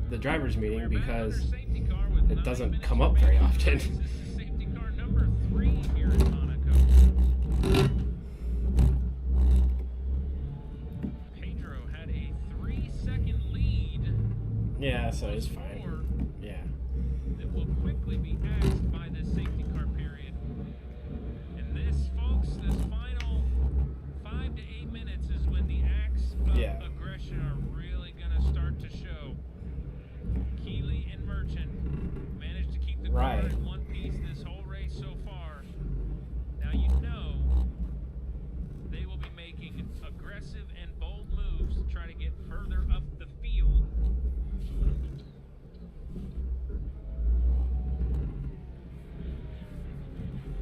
the driver's meeting
We're back
because
under safety car with
it
9
doesn't
minutes
come up very
remaining.
often.
This is safety car number 3 here in Monaco. Pedro had a 3-second lead
Yeah, so it's fine.
before
Yeah.
that will quickly be axed by this safety car period. And this, folks, this final 5 to 8 minutes is when the acts of
Yeah.
aggression are really going to start to show. Keeley and Merchant managed to keep the car
Right.
in one piece this whole race so far. Now you know they will be making aggressive and bold moves to try to get further up the field.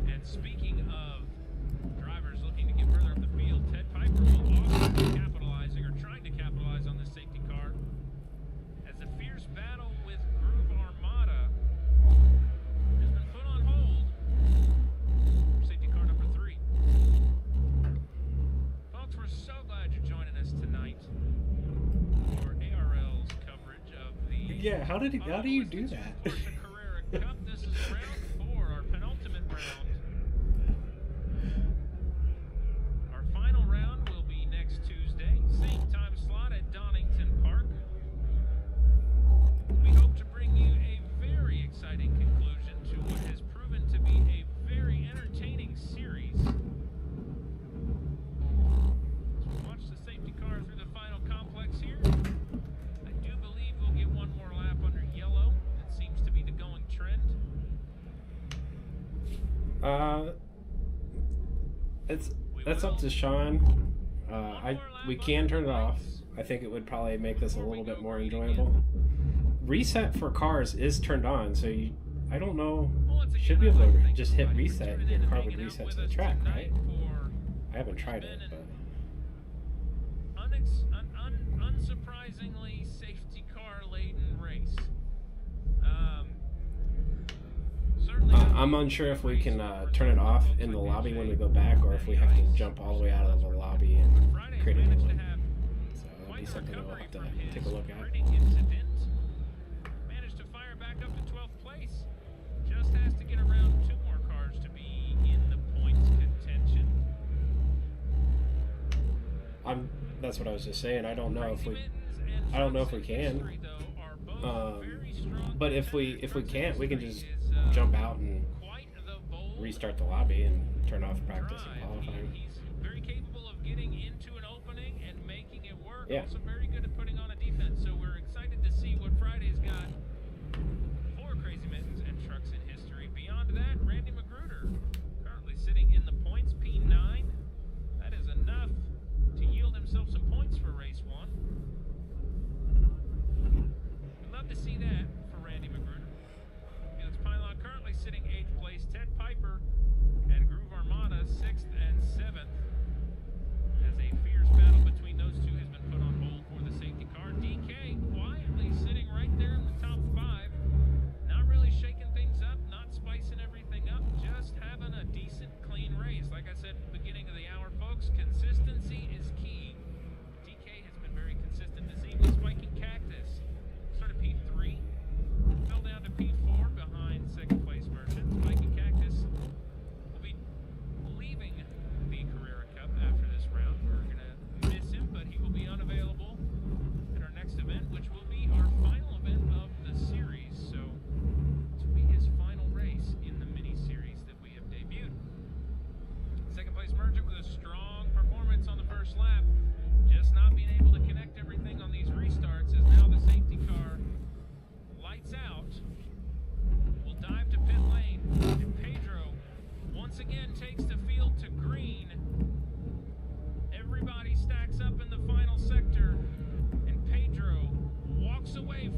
And speaking of drivers looking to get further up the field, Ted Piper will also be capitalizing or trying to capitalize on this safety car as a fierce battle with Groove Armada has been put on hold for safety car number 3. Folks, we're so glad you're joining us tonight for ARL's coverage of the
Yeah, how do you do that?
Porsche Carrera Cup. This is round 4, our penultimate round. Our final round will be next Tuesday, same time slot at Donington Park. We hope to bring you a very exciting conclusion to what has proven to be a very entertaining series. As we watch the safety car through the final complex here, I do believe we'll get one more lap under yellow. That seems to be the going trend.
That's up to Sean. We can turn it off. I think it would probably make this a little bit more enjoyable. Reset for cars is turned on, so I don't know. Should be able to just hit reset and your car would reset to the track, right? I haven't tried it, but
Unsurprisingly, safety car laden race. Certainly
I'm unsure if we can turn it off in the lobby when we go back, or if we have to jump all the way out of the lobby and
Friday
create a new
managed to
one.
have
So it'll
quite
be
the
something we'll
recovery
have to
from his
take a look at.
braking incident. Managed to fire back up to 12th place. Just has to get around 2 more cars to be in the points contention.
That's what I was just saying. I don't know if
Crazy
we,
Mittens and
I don't know if we
Trucks
can.
History, though, are both very strong
But if we
contenders.
can't, we can
Trucks
just
History is,
jump out and
quite the bold
restart the lobby and turn off practice and
drive.
qualifying.
He's very capable of getting into an opening and making it work.
Yeah.
Also very good at putting on a defense. So we're excited to see what Friday's got for Crazy Mittens and Trucks in History. Beyond that, Randy Magruder currently sitting in the points, P9. That is enough to yield himself some points for race 1.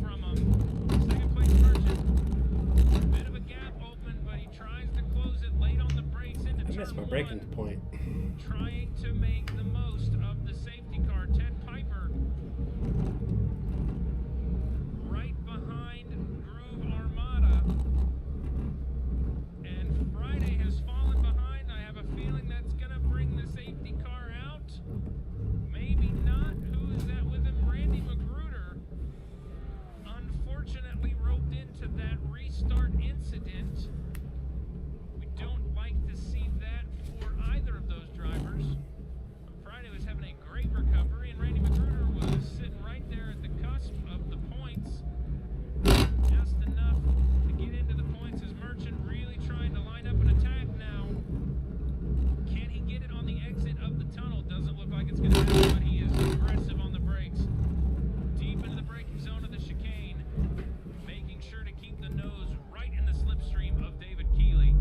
from him. Second place Merchant. Bit of a gap open, but he tries to close it late on the brakes into
I missed my braking point.
Trying to make the most of the safety car. Ted Piper right behind Groove Armada. And Friday has fallen behind. I have a feeling that's going to bring the safety car out. Maybe not. Who is that with him? Randy Magruder. Unfortunately roped into that restart incident. We don't like to see that for either of those drivers. Friday was having a great recovery, and Randy Magruder was sitting right there at the cusp of the points. Just enough to get into the points as Merchant really trying to line up an attack now. Can he get it on the exit of the tunnel? Doesn't look like it's going to happen, but he is aggressive on the brakes. Deep into the braking zone of the chicane, making sure to keep the nose right in the slipstream of David Keeley,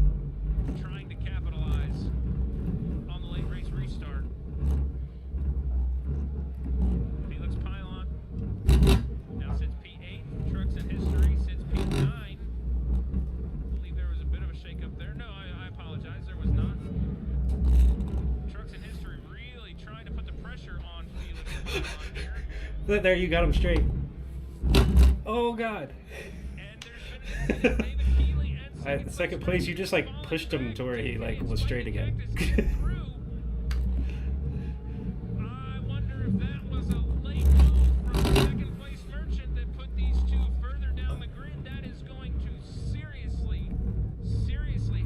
trying to capitalize on the late race restart. Felix Pylon now sits P8. Trucks in History sits P9. I believe there was a bit of a shake-up there. No, I apologize. There was not. Trucks in History really trying to put the pressure on Felix Pylon here.
There, you got him straight. Oh, God.
And there's been an incident. David Keeley and
Second place, you just, like, pushed him to where he, like, was straight again.
I wonder if that was a late move from second place Merchant that put these two further down the grid. That is going to seriously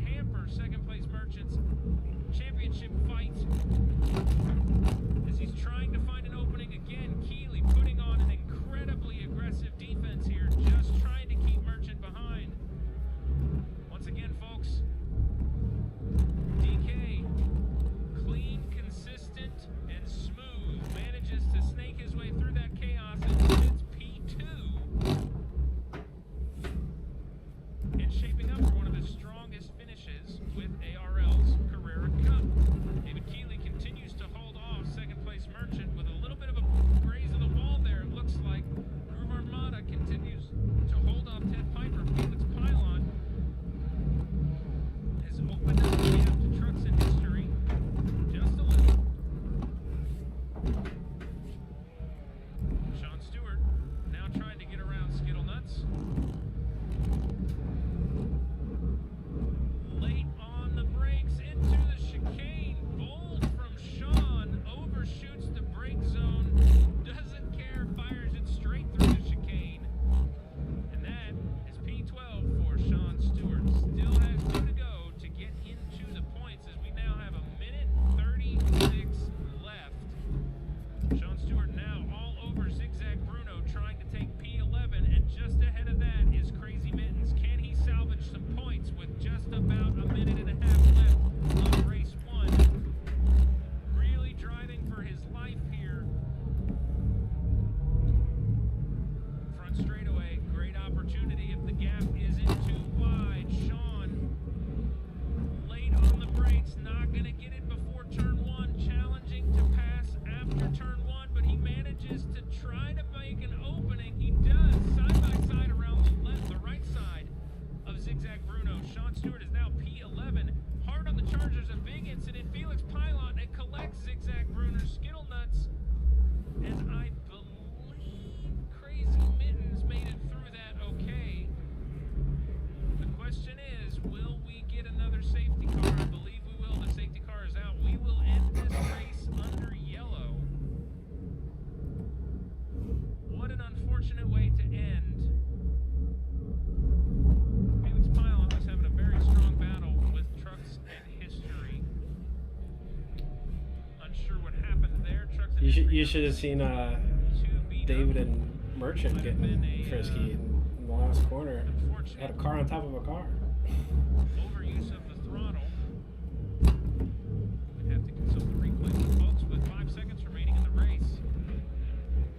hamper second place Merchant's championship fight. As he's trying to find an opening again, Keeley putting on an incredibly aggressive defense here, just trying to keep Merchant behind. Once again, folks, DK, clean, consistent, and smooth, manages to snake his way through that chaos and sits P2. And shaping up for one of his strongest finishes with ARL's Carrera Cup. David Keeley continues to hold off second place Merchant with a little bit of a graze of the wall there. It looks like Groove Armada continues to hold off Ted Piper. Felix Pylon has opened up the gap to Trucks in History just a little. Sean Stewart now trying to get around Skittle Nuts. Late on the brakes into the chicane. Bold from Sean. Overshoots the brake zone. Doesn't care. Fires it straight through the chicane. And that is P12 for Sean Stewart. Still has 2 to go to get into the points as we now have a minute 36 left. Sean Stewart now all over Zigzag Bruno trying to take P11, and just ahead of that is Crazy Mittens. Can he salvage some points with just about a minute and a half left of race 1? Really driving for his life here. Front straightaway, great opportunity if the gap isn't too wide. Sean, late on the brakes, not going to get it before turn 1, challenging to pass after turn 1, but he manages to try to make an opening. He does, side by side around the right side of Zigzag Bruno. Sean Stewart is now P11. Hard on the Chargers, a big incident. Felix Pylon, it collects Zigzag Bruno's Skittle Nuts. And I believe Crazy Mittens made it through that okay. The question is, will we get another safety car? I believe we will. The safety car is out. We will end this race under yellow. What an unfortunate way to end. Felix Pylon was having a very strong battle with Trucks and History. Unsure what happened there. Trucks and History.
You should have seen David and Merchant getting frisky in the last corner. Had a car on top of a car.
Overuse of the throttle. We'd have to consult the replay, folks, with 5 seconds remaining in the race.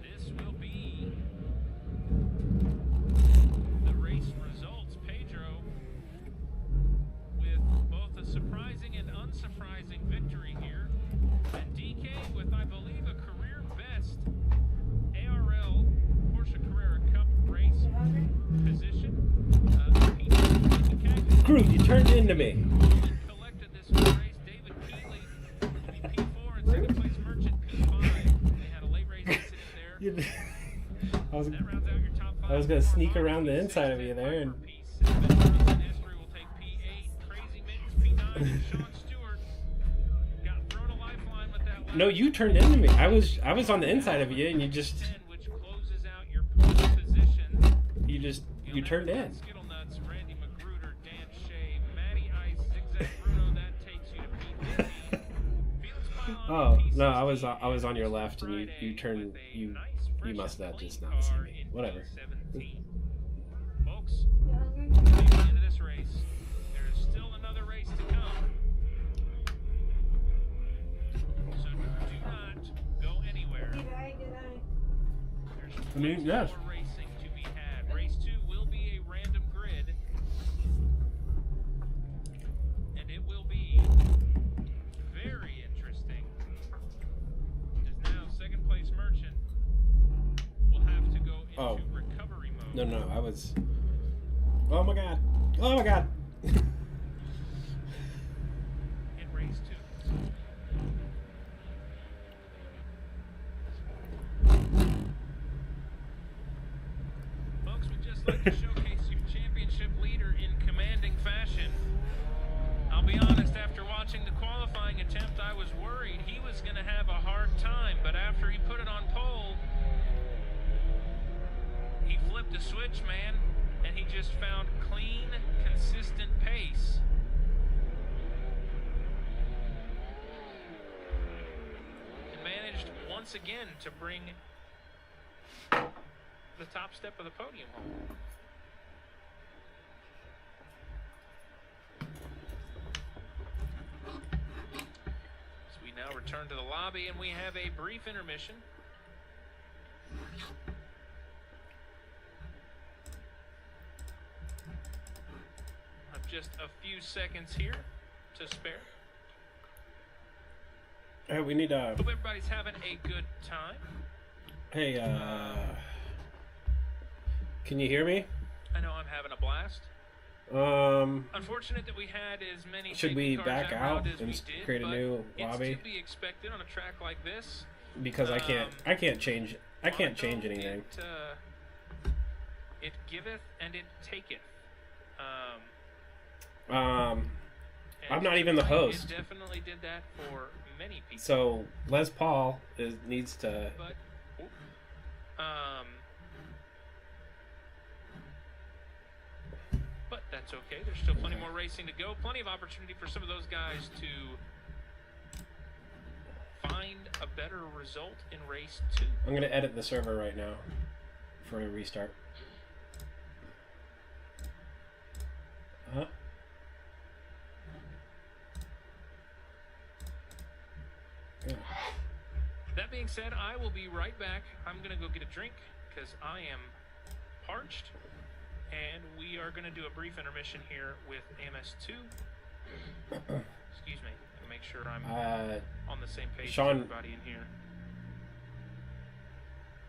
This will be the race results. Pedro with both a surprising and unsurprising victory here. And DK with, I believe, a career best ARL Porsche Carrera Cup race
Screw, you turned into me.
Collected this race. David Keeley, P4, and second place Merchant P5. They had a late race incident there.
I was
That rounds out your top five.
I was gonna sneak around the inside of you there, and
P7, Jonathan Estrie will take P8. Crazy Mittens P9. And Sean Stewart got thrown a lifeline with that lap.
no, you turned into me. I was on the inside of you, and you just
10, which closes out your point position.
you turned in.
Skittle Nuts, Randy Magruder, Dan Shea, Matty Ice, Zigzag Bruno. That takes you to P15. Felix Pylon,
Oh
P16,
no, I was on your left, and you turned
with a
you
nice,
you
fresh
must have
and
just
clean
not seen
car
me.
in
Whatever.
P17. Folks,
You hungry?
at the end of this race, there is still another race to come. So do not go anywhere.
Did I?
There's
I mean,
plenty
yes.
more racing to be had. Race 2 will be a random grid. And it will be very interesting. As now second place Merchant will have to go into
Oh.
recovery mode.
No, I was. Oh my god! Oh my god!
In race 2. Folks, we'd just like to showcase your championship leader in commanding fashion. I'll be honest, after watching the qualifying attempt, I was worried he was going to have a hard time, but after he put it on pole, he flipped a switch, man, and he just found clean, consistent pace. And managed once again to bring the top step of the podium home. So we now return to the lobby and we have a brief intermission. Of just a few seconds here to spare.
Hey, we need
Hope everybody's having a good time.
Hey, can you hear me?
I know I'm having a blast. Unfortunate that we had as many
Should
safety
we
cars
back
en
out
route as
and
we did,
create a
but
new lobby?
It's to be expected on a track like this.
Because I can't change anything.
It giveth and it taketh.
I'm not even the host.
It definitely did that for many people.
So Les Paul needs to.
But that's okay. There's still plenty more racing to go. Plenty of opportunity for some of those guys to find a better result in race 2.
I'm gonna edit the server right now for a restart. Huh? Yeah.
That being said, I will be right back. I'm gonna go get a drink because I am parched. And we are going to do a brief intermission here with AMS2. Excuse me. To make sure I'm on the same page
Sean,
as everybody in here.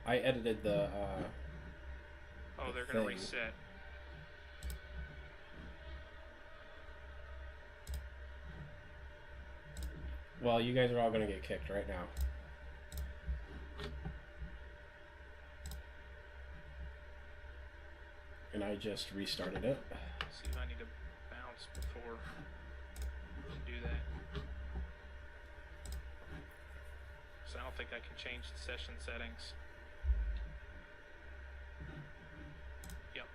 I edited the.
Oh, they're going to reset.
Well, you guys are all going to get kicked right now. And I just restarted it.
See if I need to bounce before I do that. So I don't think I can change the session settings. Yep.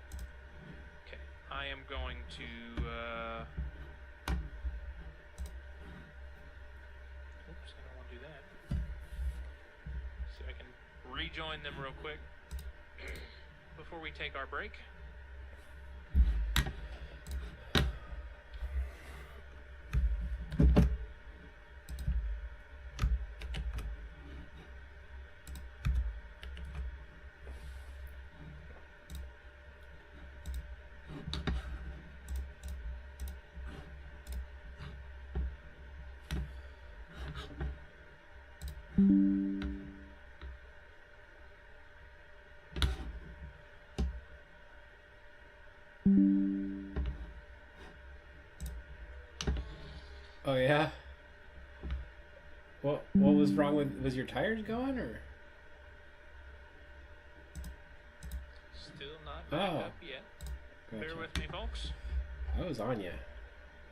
Okay. I am going to oops, I don't want to do that. See if I can rejoin them real quick before we take our break.
Oh yeah. What was wrong with? Was your tires going or?
Still not back up yet.
Gotcha.
Bear with me, folks.
I was on you.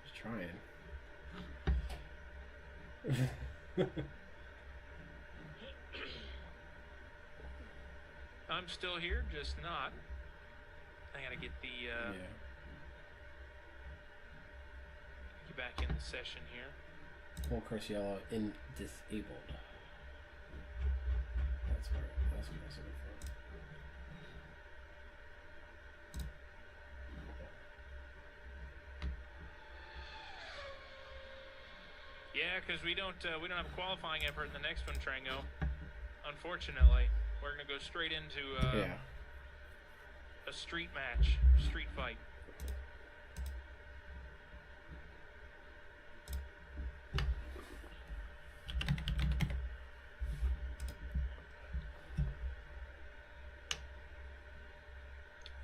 Just trying.
I'm still here, just not. I gotta get the
Yeah.
get back in the session here.
Full course yellow in disabled. That's what I was looking for.
Yeah, because we don't have a qualifying effort in the next one, Trango. Unfortunately, we're gonna go straight into
Yeah.
a street match, street fight.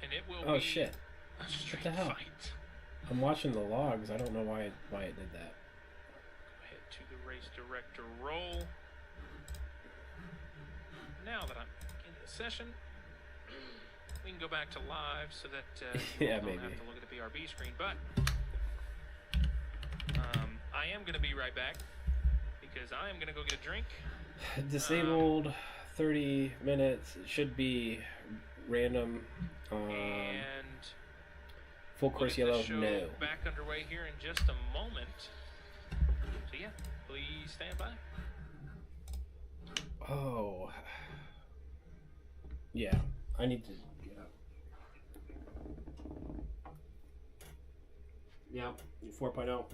And it will
Oh
be
shit!
a street
the hell?
fight.
I'm watching the logs. I don't know why it did that.
Go ahead to the race director role. Now that I'm in the session, we can go back to live so that you
Yeah,
all don't
maybe.
have to look at the BRB screen. But I am going to be right back because I am going to go get a drink.
Disabled. 30 minutes. It should be random.
And
Full
we'll
course
get the
yellow.
show
No.
back underway here in just a moment. So yeah, please stand by.
Oh. Yeah. I need to. Yeah. 4.0.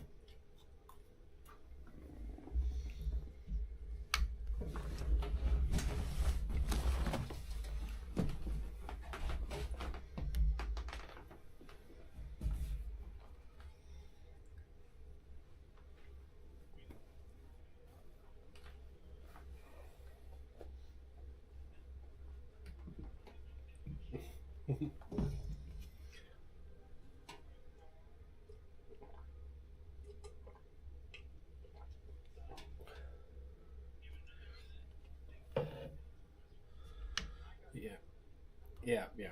Yeah. Yeah, yeah.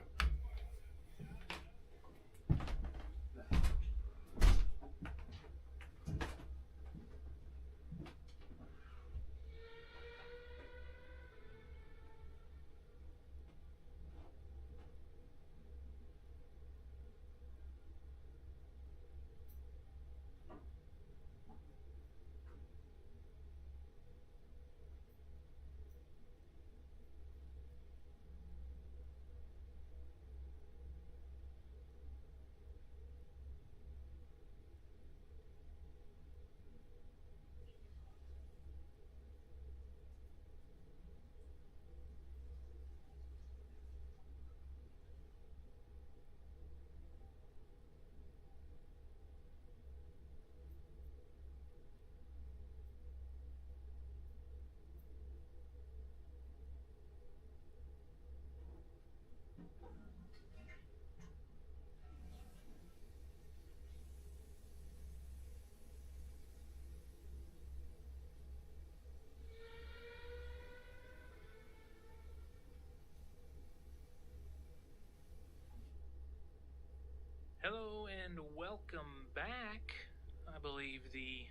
Hello and welcome back. I believe the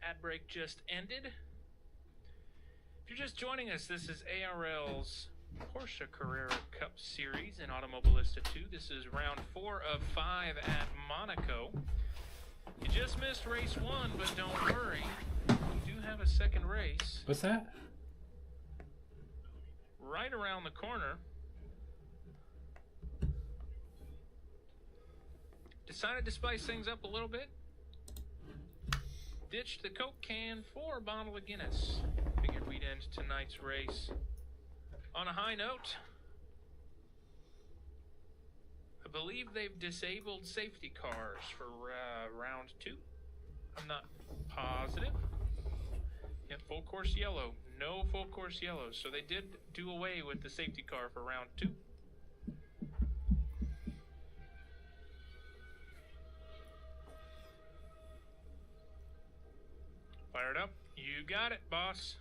ad break just ended. If you're just joining us, this is ARL's Porsche Cup series in Automobilista 2. This is round 4 of 5 at Monaco. You just missed race 1, but don't worry. We do have a second race
What's that?
right around the corner. Decided to spice things up a little bit. Ditched the Coke can for a bottle of Guinness. Figured we'd end tonight's race on a high note. I believe they've disabled safety cars for round 2. I'm not positive. Yeah, full course yellow. No full course yellow. So they did do away with the safety car for round 2. Fire it up. You got it, boss.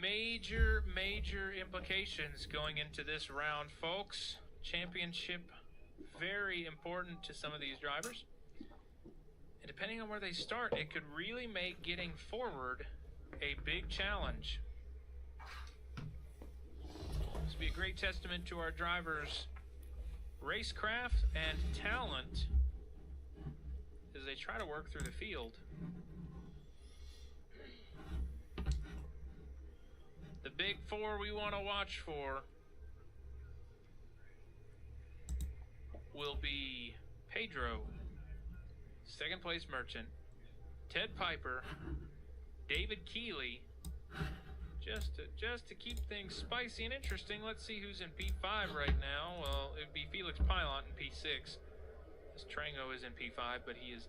Major implications going into this round, folks. Championship, very important to some of these drivers. And depending on where they start, it could really make getting forward a big challenge. This would be a great testament to our drivers' racecraft and talent as they try to work through the field. The big four we want to watch for will be Pedro, second place Merchant, Ted Piper, David Keeley. Just to keep things spicy and interesting, let's see who's in P5 right now. Well, it would be Felix Pilot in P6. This Trango is in P5, but he is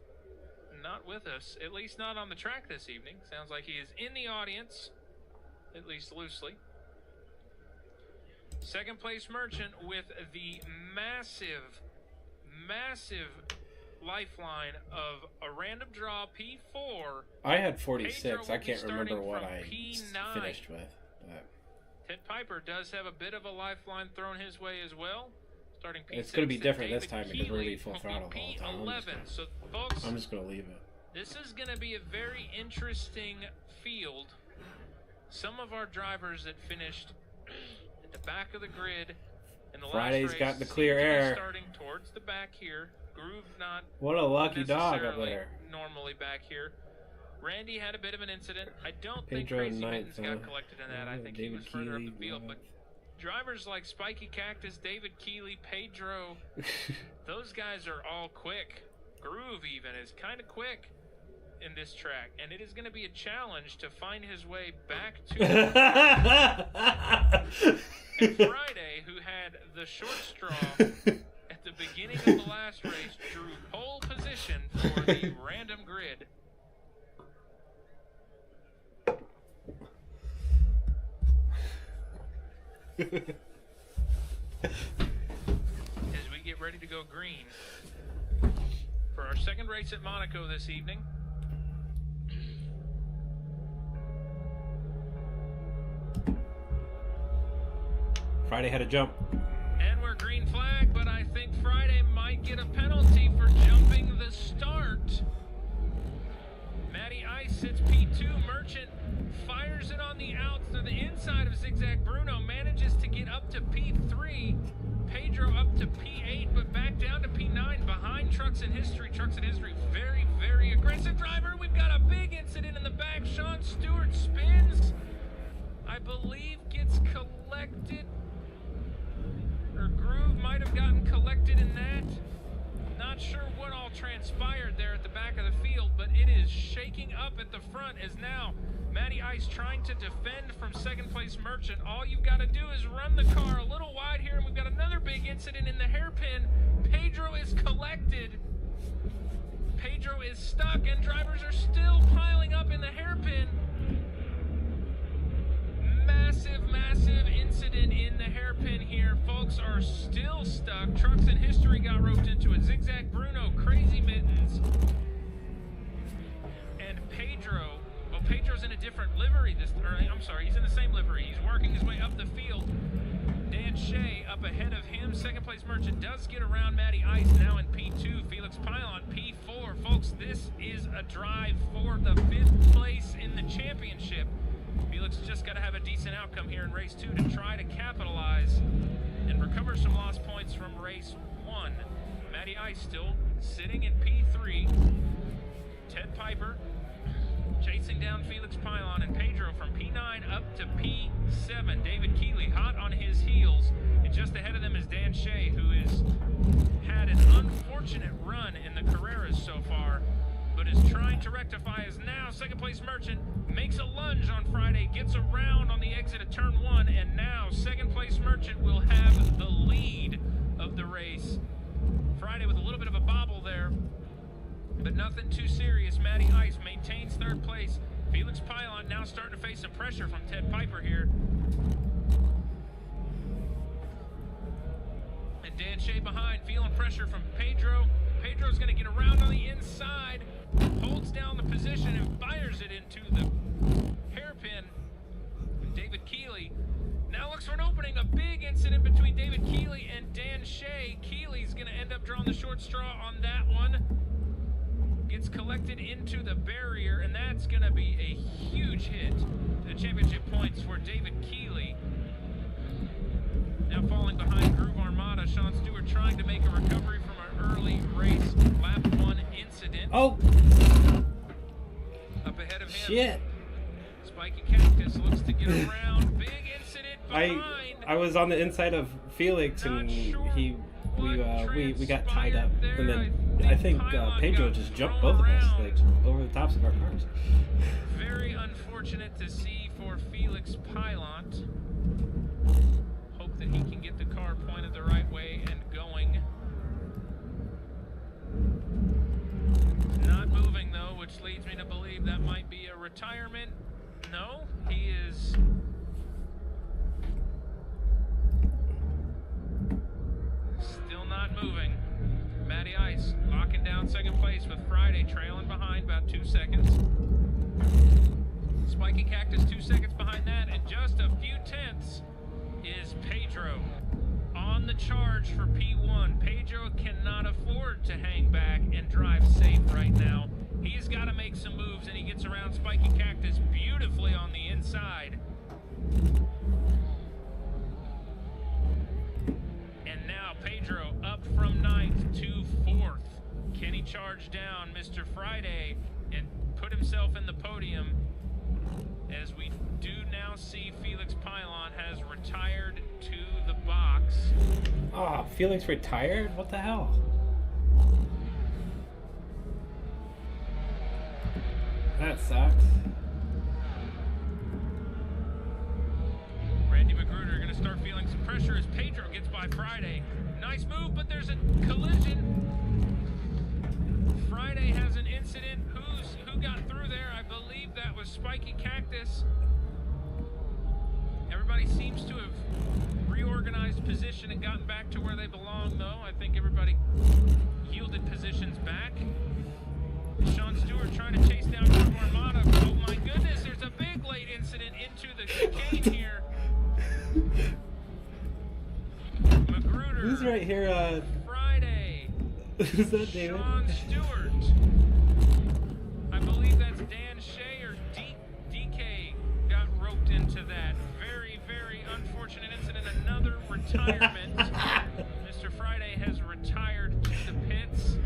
not with us, at least not on the track this evening. Sounds like he is in the audience, at least loosely. Second place Merchant with the massive lifeline of a random draw P4.
I had 46. I can't remember what I
P9.
finished with. But
Ted Piper does have a bit of a lifeline thrown his way as well. Starting P6.
it's going to be different
David
this time
Keeley
because we're going to be full throttle all the time.
P11. So, folks,
I'm just going to leave it.
this is going to be a very interesting field. Some of our drivers that finished at the back of the grid in the
Friday's
last race
got the clear
seem to be
air.
starting towards the back here. Groove not
What a lucky dog up
necessarily
there.
normally back here. Randy had a bit of an incident. I don't
Pedro
think Crazy
ninth,
Mittens got collected in that. I think he
David
was further up the
Keeley,
field. But drivers like Spiky Cactus, David Keeley, Pedro, those guys are all quick. Groove even is kind of quick in this track, and it is going to be a challenge to find his way back to and Friday, who had the short straw at the beginning of the last race, drew pole position for the random grid. As we get ready to go green for our second race at Monaco this evening.
Friday had a jump.
And we're green flag, but I think Friday might get a penalty for jumping the start. Matty Ice hits P2. Merchant fires it on the outs to the inside of Zigzag Bruno. Manages to get up to P3. Pedro up to P8, but back down to P9 behind Trucks in History. Trucks in History, very aggressive driver. We've got a big incident in the back. Sean Stewart spins. I believe gets collected. Or Groove might have gotten collected in that. Not sure what all transpired there at the back of the field, but it is shaking up at the front as now Matty Ice trying to defend from second place Merchant. All you've got to do is run the car a little wide here, and we've got another big incident in the hairpin. Pedro is collected. Pedro is stuck, and drivers are still piling up in the hairpin. Massive incident in the hairpin here. Folks are still stuck. Trucks in History got roped into it. Zigzag Bruno, Crazy Mittens, and Pedro. Well, Pedro's in a different livery I'm sorry, he's in the same livery. He's working his way up the field. Dan Shea up ahead of him. Second place Merchant does get around Matty Ice, now in P2. Felix Pylon, P4. Folks, this is a drive for the 5th place in the championship. Felix just got to have a decent outcome here in race 2 to try to capitalize and recover some lost points from race 1. Matty Ice still sitting in P3. Ted Piper chasing down Felix Pylon, and Pedro from P9 up to P7. David Keeley hot on his heels, and just ahead of them is Dan Shea, who has had an unfortunate run in the Carreras so far, but is trying to rectify. As now second place Merchant makes a lunge on Friday, gets around on the exit of turn 1, and now second place Merchant will have the lead of the race. Friday with a little bit of a bobble there, but nothing too serious. Matty Ice maintains third place. Felix Pylon now starting to face some pressure from Ted Piper here. And Dan Shea behind, feeling pressure from Pedro. Pedro's going to get around on the inside, holds down the position and fires it into the hairpin. David Keeley now looks for an opening. A big incident between David Keeley and Dan Shea. Keeley's going to end up drawing the short straw on that one. Gets collected into the barrier, and that's going to be a huge hit to the championship points for David Keeley. Now falling behind Groove Armada, Sean Stewart trying to make a recovery from an early race lap 1 incident.
Oh!
Up ahead of him.
Shit!
Spiky Cactus looks to get around. Big incident behind.
I was on the inside of Felix, and we got tied up, and then I think Pedro just jumped both of us, like over the tops of our cars.
Very unfortunate to see for Felix Pilot. Hope that he can get the car pointed the right way and going. Not moving though, which leads me to believe that might be a retirement. No, he is still not moving. Matty Ice locking down second place with Friday trailing behind about 2 seconds. Spiky Cactus 2 seconds behind that, and just a few tenths is Pedro. On the charge for P1. Pedro cannot afford to hang back and drive safe right now. He's got to make some moves, and he gets around Spiky Cactus beautifully on the inside. And now Pedro up from 9th to 4th. Can he charge down Mr. Friday and put himself in the podium? As we do now see Felix Pylon has retired to the box.
Oh, Felix retired? What the hell? That sucks.
Randy Magruder going to start feeling some pressure as Pedro gets by Friday. Nice move, but there's a collision. Friday has an incident. Who got through there? I believe that was Spiky Cactus. Everybody seems to have reorganized position and gotten back to where they belong, though. I think everybody yielded positions back. Sean Stewart trying to chase down Groove Armada. Oh my goodness, there's a big late incident into the chicane here. Magruder.
Who's right here?
Friday.
Is that David?
Sean Stewart. I believe that's Dan Shea or DK got roped into that. Very, very unfortunate incident. Another retirement. Mr. Friday has retired to the pits.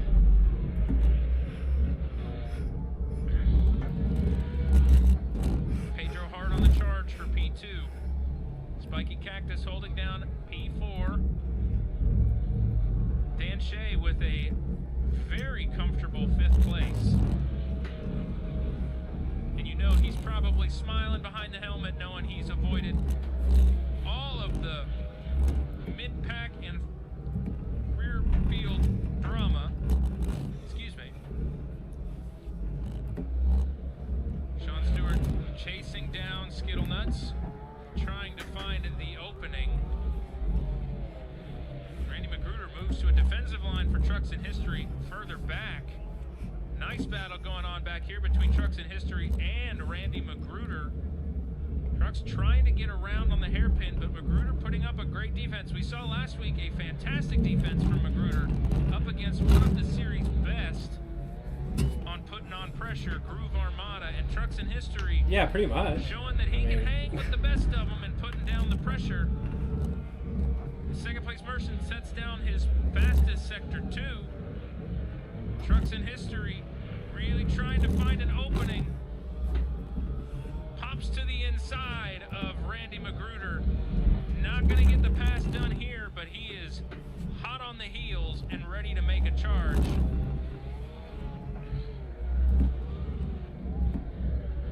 Pedro hard on the charge for P2. Spiky Cactus holding down P4. Dan Shea with a very comfortable 5th place. And you know he's probably smiling behind the helmet knowing he's avoided all of the mid-pack and rear field drama. Excuse me. Sean Stewart chasing down Skittle Nuts, trying to find the opening. Randy Magruder moves to a defensive line for Trucks in History further back. Nice battle going on back here between Trucks in History and Randy Magruder. Trucks trying to get around on the hairpin, but Magruder putting up a great defense. We saw last week a fantastic defense from Magruder up against one of the series' best on putting on pressure, Groove Armada, and Trucks in History.
Yeah, pretty much.
Showing that he can hang with the best of them and putting down the pressure. Second place Merchant sets down his fastest Sector 2. Trucks in History really trying to find an opening. Pops to the inside of Randy Magruder. Not going to get the pass done here, but he is hot on the heels and ready to make a charge.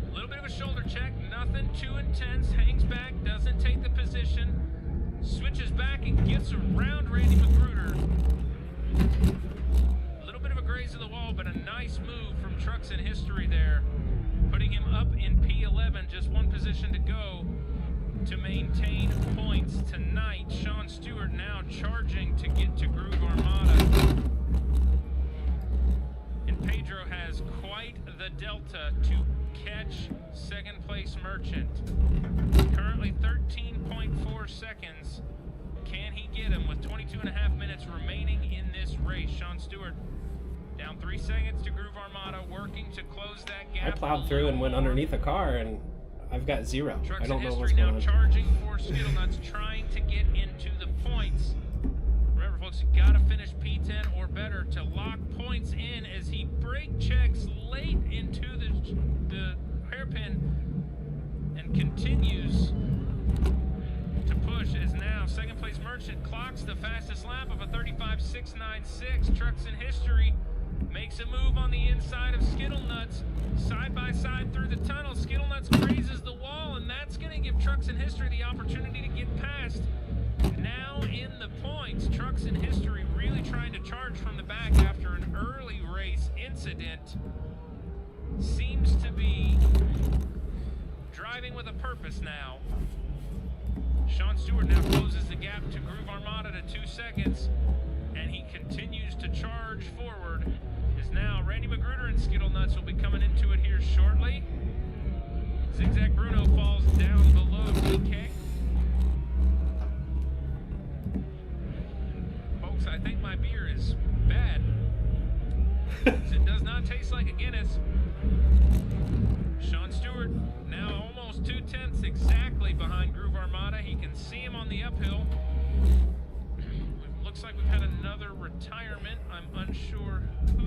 A little bit of a shoulder check, nothing too intense. Hangs back, doesn't take the position. Switches back and gets around Randy Magruder. A little bit of a graze of the wall, but a nice move from Trucks in History there. Putting him up in P11, just one position to go to maintain points. points tonight. Sean Stewart now charging to get to Groove Armada. And Pedro has quite the delta to catch second place Merchant. Currently 13.4 seconds. Can he get him with 22.5 minutes remaining in this race? Sean Stewart down 3 seconds to Groove Armada, working to close that gap.
I plowed through and went underneath a car, and I've got 0.
Trucks
I don't
in
know what's
history
going
now
on.
charging for Skittlenuts, trying to get into the points. Remember, folks, you got to finish P10 or better to lock points in as he brake checks late into the hairpin and continues to push. As now second place Merchant clocks the fastest lap of a 35.696. Trucks in history makes a move on the inside of Skittlenuts, side by side through the tunnel. Skittlenuts grazes the wall, and that's going to give Trucks in History the opportunity to get past. Now in the points, Trucks in History really trying to charge from the back after an early race incident. Seems to be driving with a purpose now. Sean Stewart now closes the gap to Groove Armada to 2 seconds, and he continues to charge forward. Is now Randy Magruder and Skittlenuts will be coming into it here shortly. Zigzag Bruno falls down below DK. Folks, I think my beer is bad. It does not taste like a Guinness. Sean Stewart now almost 2/10 exactly behind Groove Armada. He can see him on the uphill. Looks like we've had another retirement. I'm unsure who.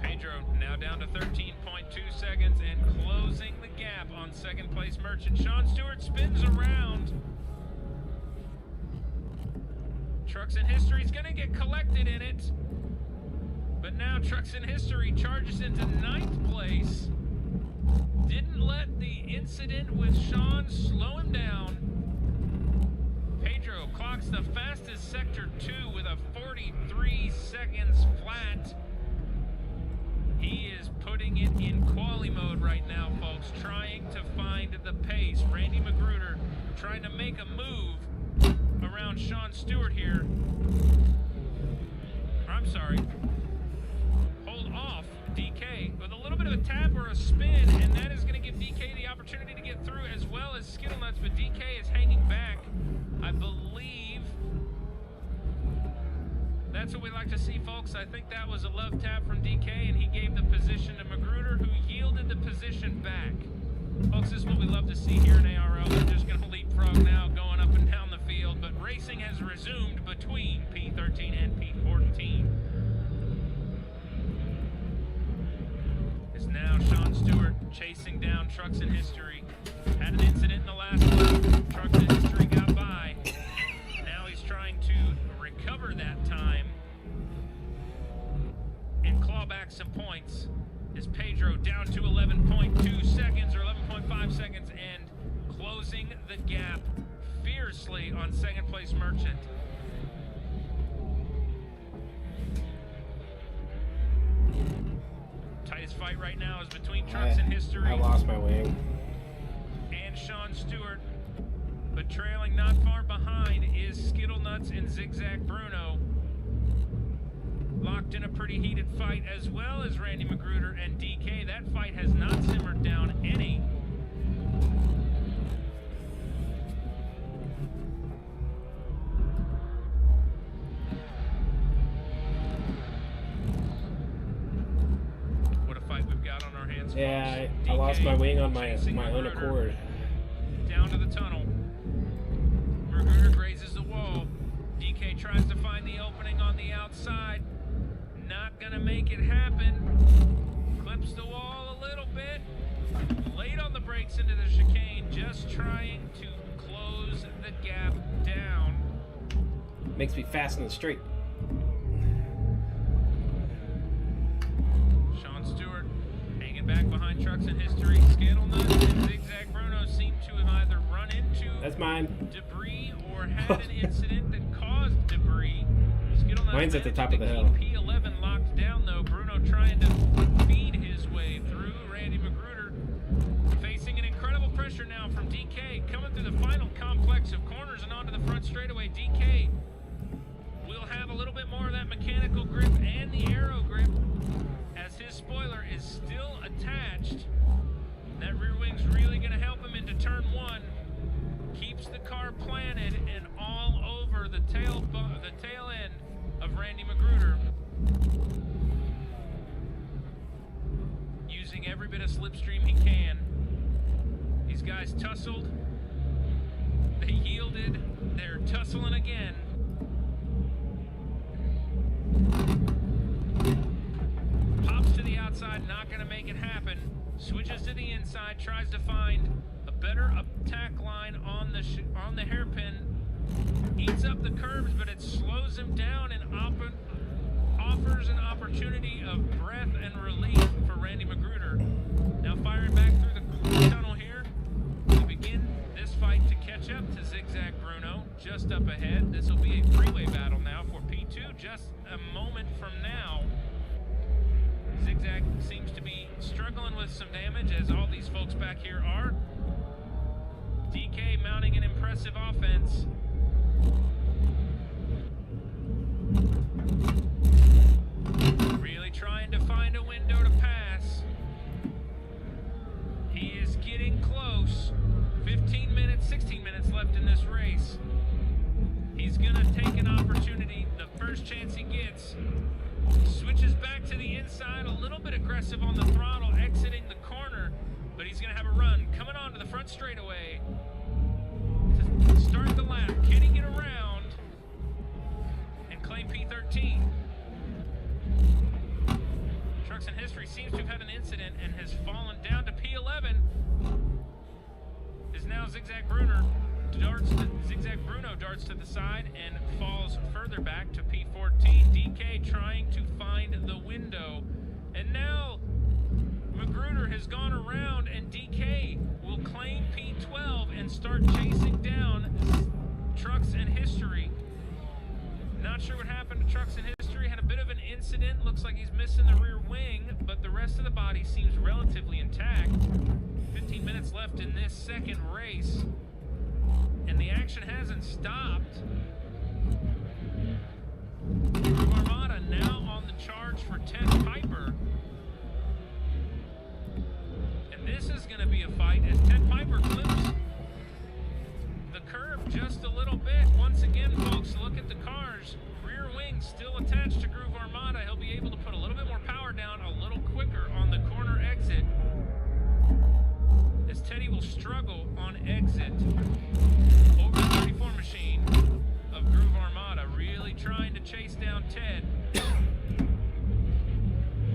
Pedro now down to 13.2 seconds and closing the gap on second place Merchant. Sean Stewart spins around. Trucks in History is going to get collected in it. But now Trucks in History charges into 9th place. Didn't let the incident with Sean slow him down. Pedro clocks the fastest Sector 2 with a 43 seconds flat. He is putting it in quali mode right now, folks, trying to find the pace. Randy Magruder trying to make a move around Sean Stewart here. I'm sorry. Hold off DK with a little bit of a tap or a spin, and that is going to give DK the opportunity to get through as well as Skittlenuts, but DK is hanging back. I believe that's what we like to see, folks. I think that was a love tap from DK, and he gave the position to Magruder, who yielded the position back. Folks, this is what we love to see here in ARL. We're just going to leapfrog now, going up and down the field, but racing has resumed between P13 and P14. Is now Sean Stewart chasing down Trucks in History. Had an incident in the last lap. Trucks in History got by. Now he's trying to recover that time and claw back some points. Is Pedro down to 11.2 seconds or 11.5 seconds and closing the gap fiercely on second place Merchant. Tightest fight right now is between Trucks in History.
I lost my wing.
And Sean Stewart. But trailing not far behind is Skittlenuts and Zigzag Bruno. Locked in a pretty heated fight, as well as Randy Magruder and DK. That fight has not simmered down any. What a fight we've got on our hands.
Yeah, I lost my wing on my own accord.
Down to the tunnel. Magruder grazes the wall. DK tries to find the opening on the outside. Not gonna make it happen. Clips the wall a little bit. Late on the brakes into the chicane, just trying to close the gap down.
Makes me fast in the straight.
Sean Stewart hanging back behind Trucks in History. Skittlenuts and Zigzag Bruno seem to have either run into
That's mine.
debris or had an incident that caused debris.
Mine's at the top of the hill.
P11 locked down though. Bruno trying every bit of slipstream he can. These guys tussled. They yielded. They're tussling again. Pops to the outside, not going to make it happen. Switches to the inside, tries to find a better attack line on the hairpin. Eats up the curbs, but it slows him down and offers an opportunity of breath and relief for Randy Magruder. Now firing back through the tunnel here. We begin this fight to catch up to Zigzag Bruno, just up ahead. This will be a three-way battle now for P2, just a moment from now. Zigzag seems to be struggling with some damage, as all these folks back here are. DK mounting an impressive offense. Really trying to find a window to pass. He is getting close. 16 minutes left in this race. He's gonna take an opportunity, the first chance he gets. Switches back to the inside, a little bit aggressive on the throttle, exiting the corner, but he's gonna have a run. Coming on to the front straightaway to start the lap. Can he get around and claim P13? Trucks in History seems to have had an incident and has fallen down to P11. Is now Zigzag Bruno darts to the side and falls further back to P14. DK trying to find the window. And now Magruder has gone around, and DK will claim P12 and start chasing down Trucks in History. Not sure what happened to Trucks in History. Had a bit of an incident. Looks like he's missing the rear wing, but the rest of the body seems relatively intact. 15 minutes left in this second race, and the action hasn't stopped. Armada now on the charge for Ted Piper. And this is going to be a fight as Ted Piper clips the curb just a little bit. Once again, folks, look at the cars. Rear wing still attached to Groove Armada. He'll be able to put a little bit more power down a little quicker on the corner exit, as Teddy will struggle on exit over the 34 machine of Groove Armada, really trying to chase down Ted.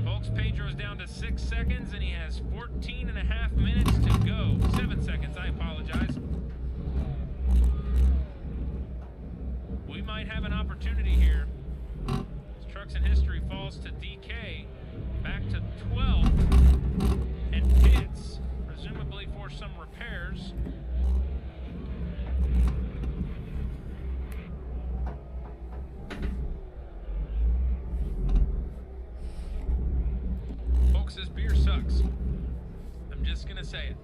Folks, Pedro's down to 6 seconds, and he has 14 and a half minutes to go. 7 seconds, I apologize. We might have an opportunity here. Trucks in History falls to DK, back to 12, and pits, presumably for some repairs. Folks, this beer sucks. I'm just gonna say it.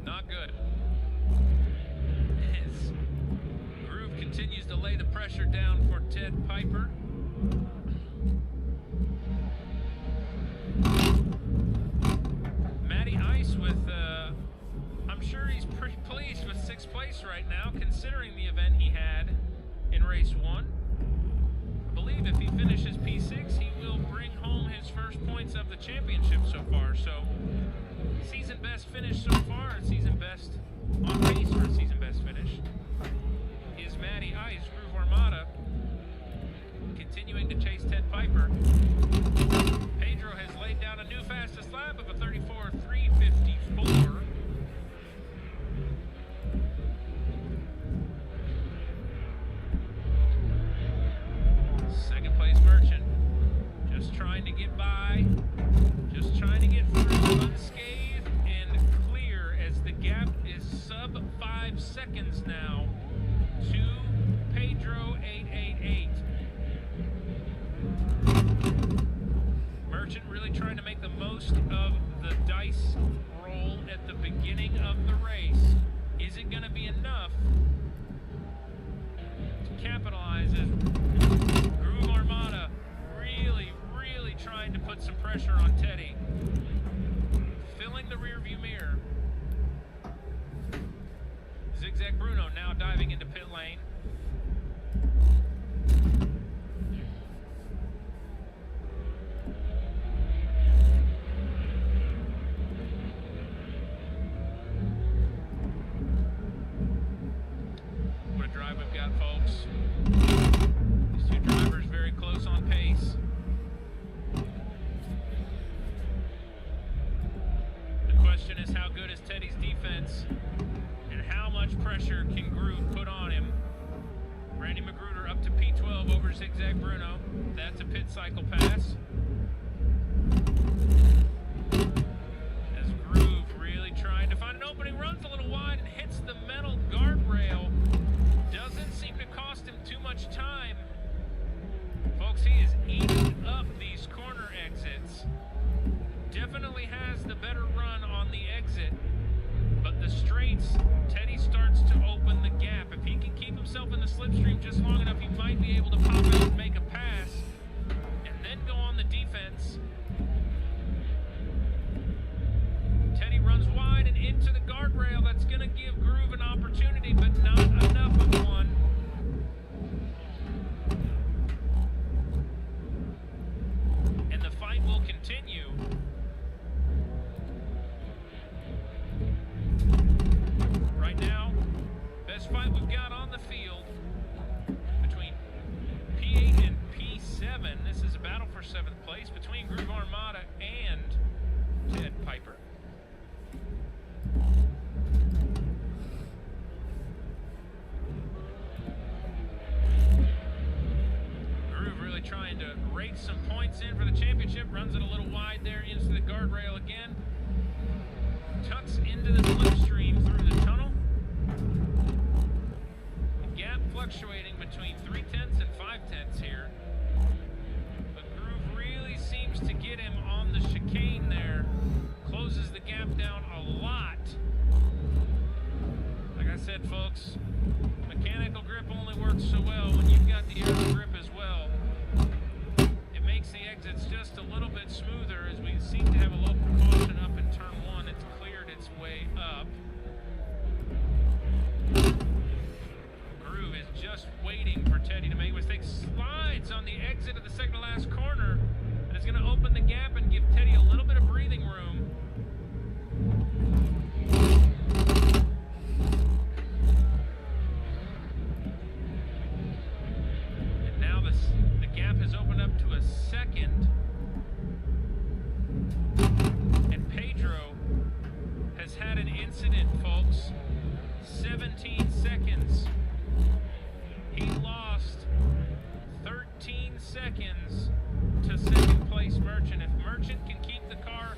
Not good. As Groove continues to lay the pressure down for Ted Piper. Matty Ice with, I'm sure he's pretty pleased with 6th place right now, considering the event he had in race 1. I believe if he finishes P6, he will bring home his first points of the championship so far. So, season best finish so far, and season best on pace for a season best finish is Matty Ice. Groove Armada continuing to chase Ted Piper. Pedro has laid down a new fastest lap of a 34.354. Second place Merchant, just trying to get by, just trying to get through unscathed and clear, as the gap is sub 5 seconds now to Pedro 888. Merchant really trying to make the most of the dice roll at the beginning of the race. Is it going to be enough to capitalize as Groove Armada really trying to put some pressure on Teddy, filling the rear view mirror. Zigzag Bruno now diving into pit lane. defense. Teddy runs wide and into the guardrail. That's going to give Groove an opportunity, but not enough of one. And the fight will continue. Right now, best fight we've got on the field between P8 and P7. This is a battle for 7th place between Groove Armada and Ted Piper. Groove really trying to rake some points in for the championship. Runs it a little wide there into the guardrail again. Tucks into the slipstream through the tunnel. The gap fluctuating between 3/10 and 5/10 here. But Groove really seems to get him on the chicane there. Closes the gap down a lot. Like I said, folks, mechanical grip only works so well when you've got the aero grip as well. It makes the exits just a little bit smoother as we seem to have a low precaution up in turn 1. It's cleared its way up. Groove is just waiting for Teddy to make a mistake. Slides on the exit of the second to last corner. And it's going to open the gap and give Teddy a little bit of breathing room. And now the gap has opened up to a second. And Pedro has had an incident, folks. 17 seconds. He lost 13 seconds to second place Merchant. If Merchant can keep the car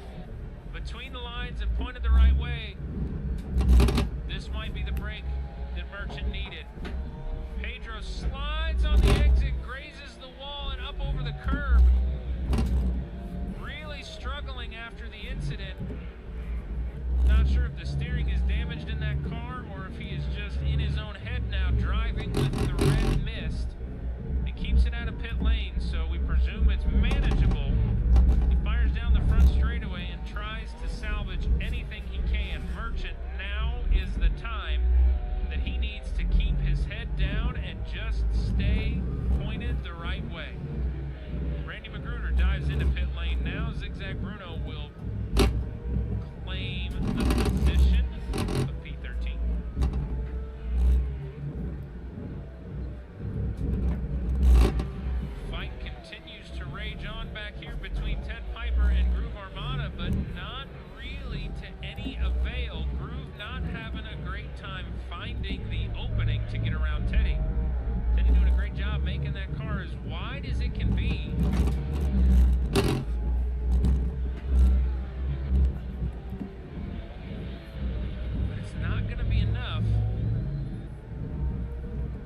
between the lines and pointed the right way, this might be the break that Merchant needed. Pedro slides on the exit, grazes the wall and up over the curb. Really struggling after the incident. Not sure if the steering is damaged in that car or if he is just in his own head now, driving with the red mist. It keeps it out of pit lane, so we presume it's manageable. He fires down the front straightaway and tries to salvage anything he can. Merchant, now is the time that he needs to keep his head down and just stay pointed the right way. Randy Magruder dives into pit lane now. Zigzag Bruno will claim the position of P13. Fight continues to rage on back here between Ted Piper and Groove Armada, but not really to any avail. Groove not having a great time finding the opening to get around Teddy. Teddy doing a great job making that car as wide as it can be. But it's not going to be enough.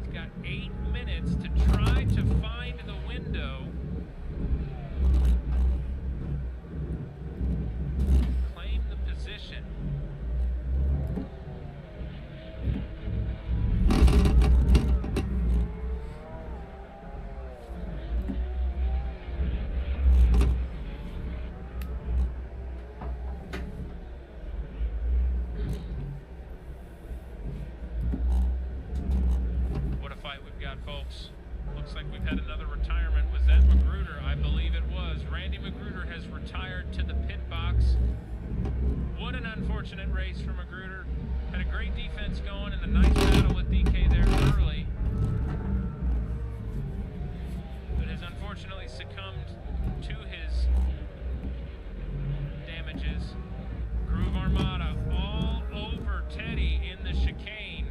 He's got 8 minutes to try to find the window. Claim the position. What a fight we've got, folks. Looks like we've had another retirement. Was that Magruder? I believe it was. Randy Magruder has retired to the pit box. What an unfortunate race for Magruder. Had a great defense going and a nice battle with DK there early. But has unfortunately succumbed to his damages. Groove Armada all over Teddy in the chicane.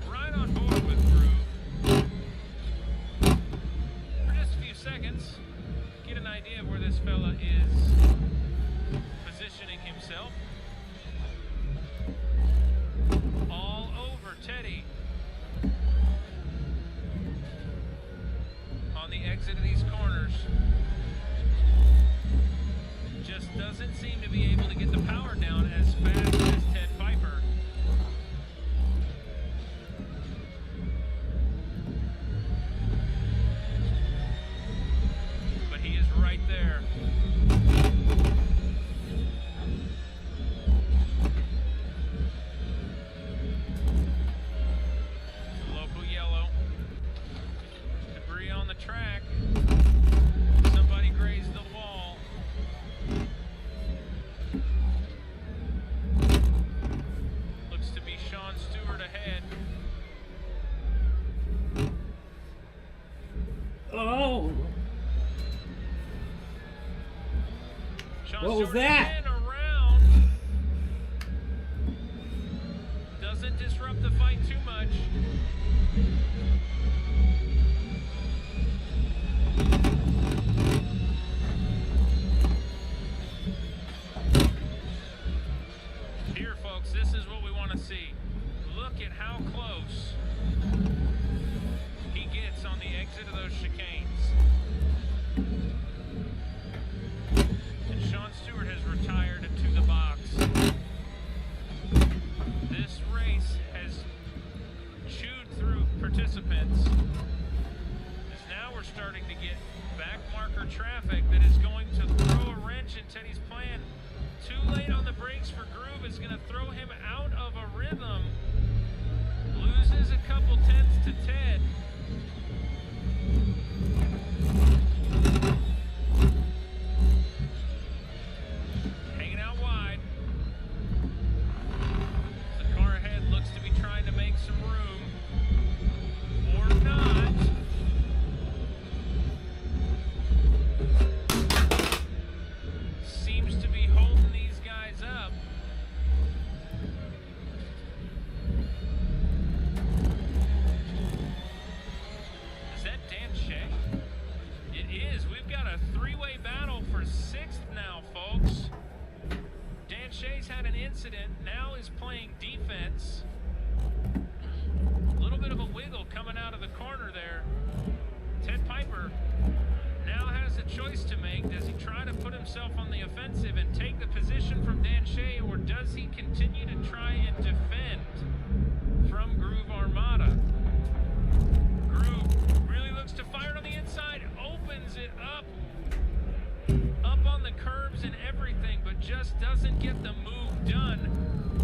Right on board with Groove. For just a few seconds, get an idea of where this fella is positioning himself. All over Teddy. On the exit of these corners. Just doesn't seem to be able to get the power down as fast as Ted Piper. the track. Somebody grazed the wall. Looks to be Sean Stewart ahead.
Oh!
Sean
What was
Stewart
that?
again around. Doesn't disrupt the fight too much. Here, folks, this is what we want to see. Look at how close he gets on the exit of those chicanes. And Sean Stewart has retired to the box. This race has chewed through participants, as now we're starting to get back marker traffic that is going to throw a wrench in Teddy's plan. Too late on the brakes for Groove is going to throw him out of a rhythm. Loses a couple tenths to Ted. Hanging out wide. The car ahead looks to be trying to make some room. Or not. Seems to be holding these guys up. Is that Dan Shea? It is. We've got a three-way battle for sixth now, folks. Dan Shea's had an incident, now is playing defense. A little bit of a wiggle coming out of the corner there. Ted Piper now has a choice to make. Does he try to put himself on the offensive and take the position from Dan Shea, or does he continue to try and defend from Groove Armada? Groove really looks to fire it on the inside, opens it up on the curbs and everything, but just doesn't get the move done.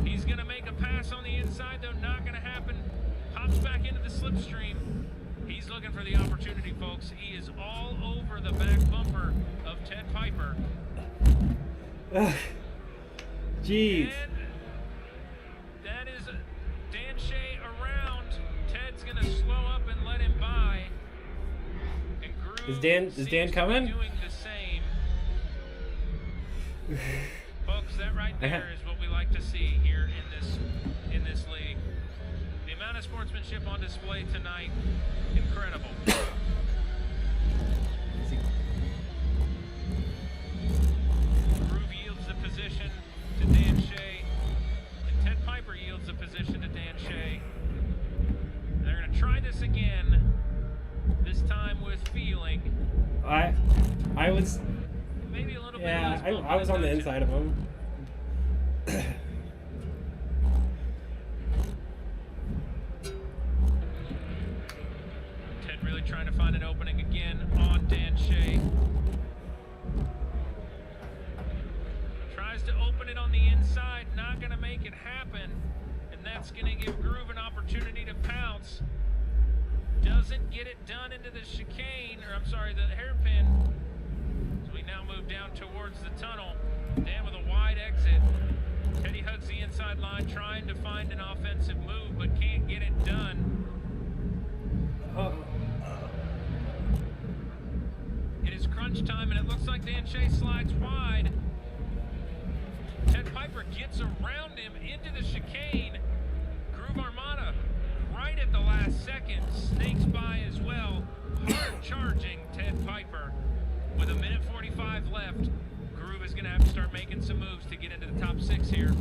He's going to make a pass on the inside, though not going to happen. Pops back into the slipstream. He's looking for the opportunity, folks. He is all over the back bumper of Ted Piper.
Jeez.
And that is Dan Shea around. Ted's going to slow up and let him by. And Groove
Is Dan
seems to be
coming?
doing the same. Folks, that right there is what we like to see here in this league. The amount of sportsmanship on display tonight, incredible. Groove yields the position to Dan Shea, and Ted Piper yields the position to Dan Shea. They're going to try this again, this time with feeling.
I was,
Maybe a little
yeah,
bit.
I was on the inside of him.
Ted really trying to find an opening again on Dan Shea. Tries to open it on the inside, not going to make it happen. And that's going to give Groove an opportunity to pounce. Doesn't get it done into the chicane, or I'm sorry, the hairpin. So we now move down towards the tunnel. Dan with a wide exit. Teddy hugs the inside line, trying to find an offensive move, but can't get it done. It is crunch time, and it looks like Dan Shea slides wide. Ted Piper gets around him into the chicane. Groove Armada, right at the last second, snakes by as well. Hard charging Ted Piper. With a minute 45 left, Groove is going to have to start making some moves to get into the top six here.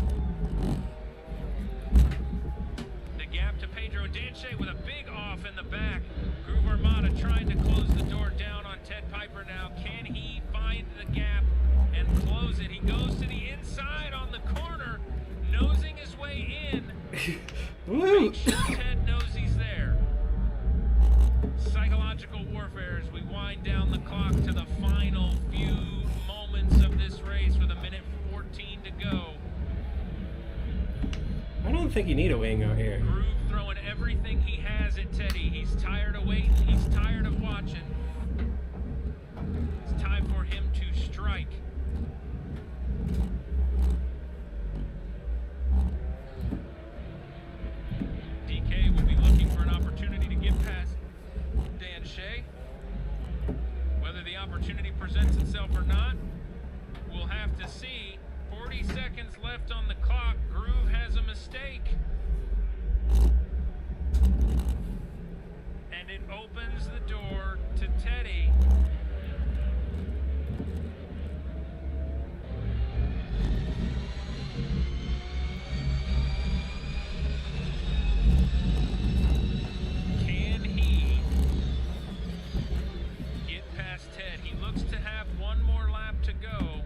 The gap to Pedro and Dan Shea with a big off in the back. Groove Armada trying to close the door down on Ted Piper now. Can he find the gap and close it? He goes to the inside on the corner, nosing his way in.
Woo!
Make sure Ted knows he's there. Psychological warfare as we wind down the clock to the final few moments of this race with a minute 14 to go.
I don't think you need a wing out here.
Groove throwing everything he has at Teddy. He's tired of waiting. He's tired of watching. opportunity presents itself or not, we'll have to see. 40 seconds left on the clock. Groove has a mistake. And it opens the door to Teddy. Can he get past Ted? He looks to have one more lap to go.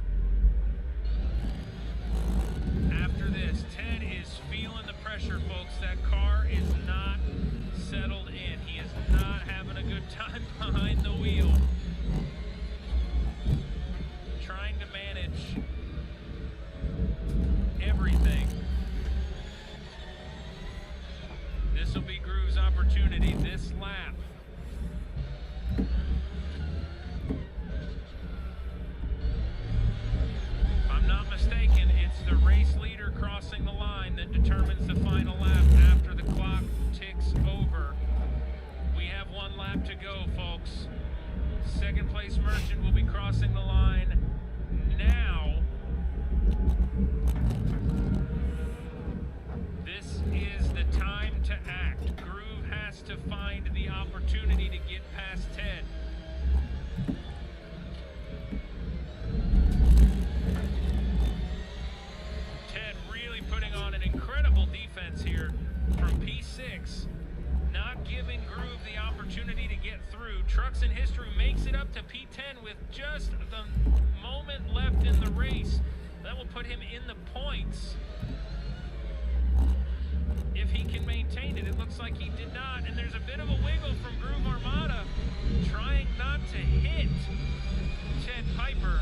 After this, Ted is feeling the pressure, folks. That car is not settled in. He is not having a good time behind the wheel. Trying to manage everything. This will be Groove's opportunity this lap. If I'm not mistaken, it's the race leader crossing the line that determines the final lap after the clock ticks over. We have one lap to go, folks. Second place Merchant will be crossing the line now. This is the time to act. Groove has to find the opportunity to get past Ted. Ted really putting on an incredible defense here from P6, not giving Groove the opportunity to get through. Trucks in History makes it up to P10 with just the moment left in the race. That will put him in the points. If he can maintain it, it looks like he did not, and there's a bit of a wiggle from Groove Armada, trying not to hit Ted Piper.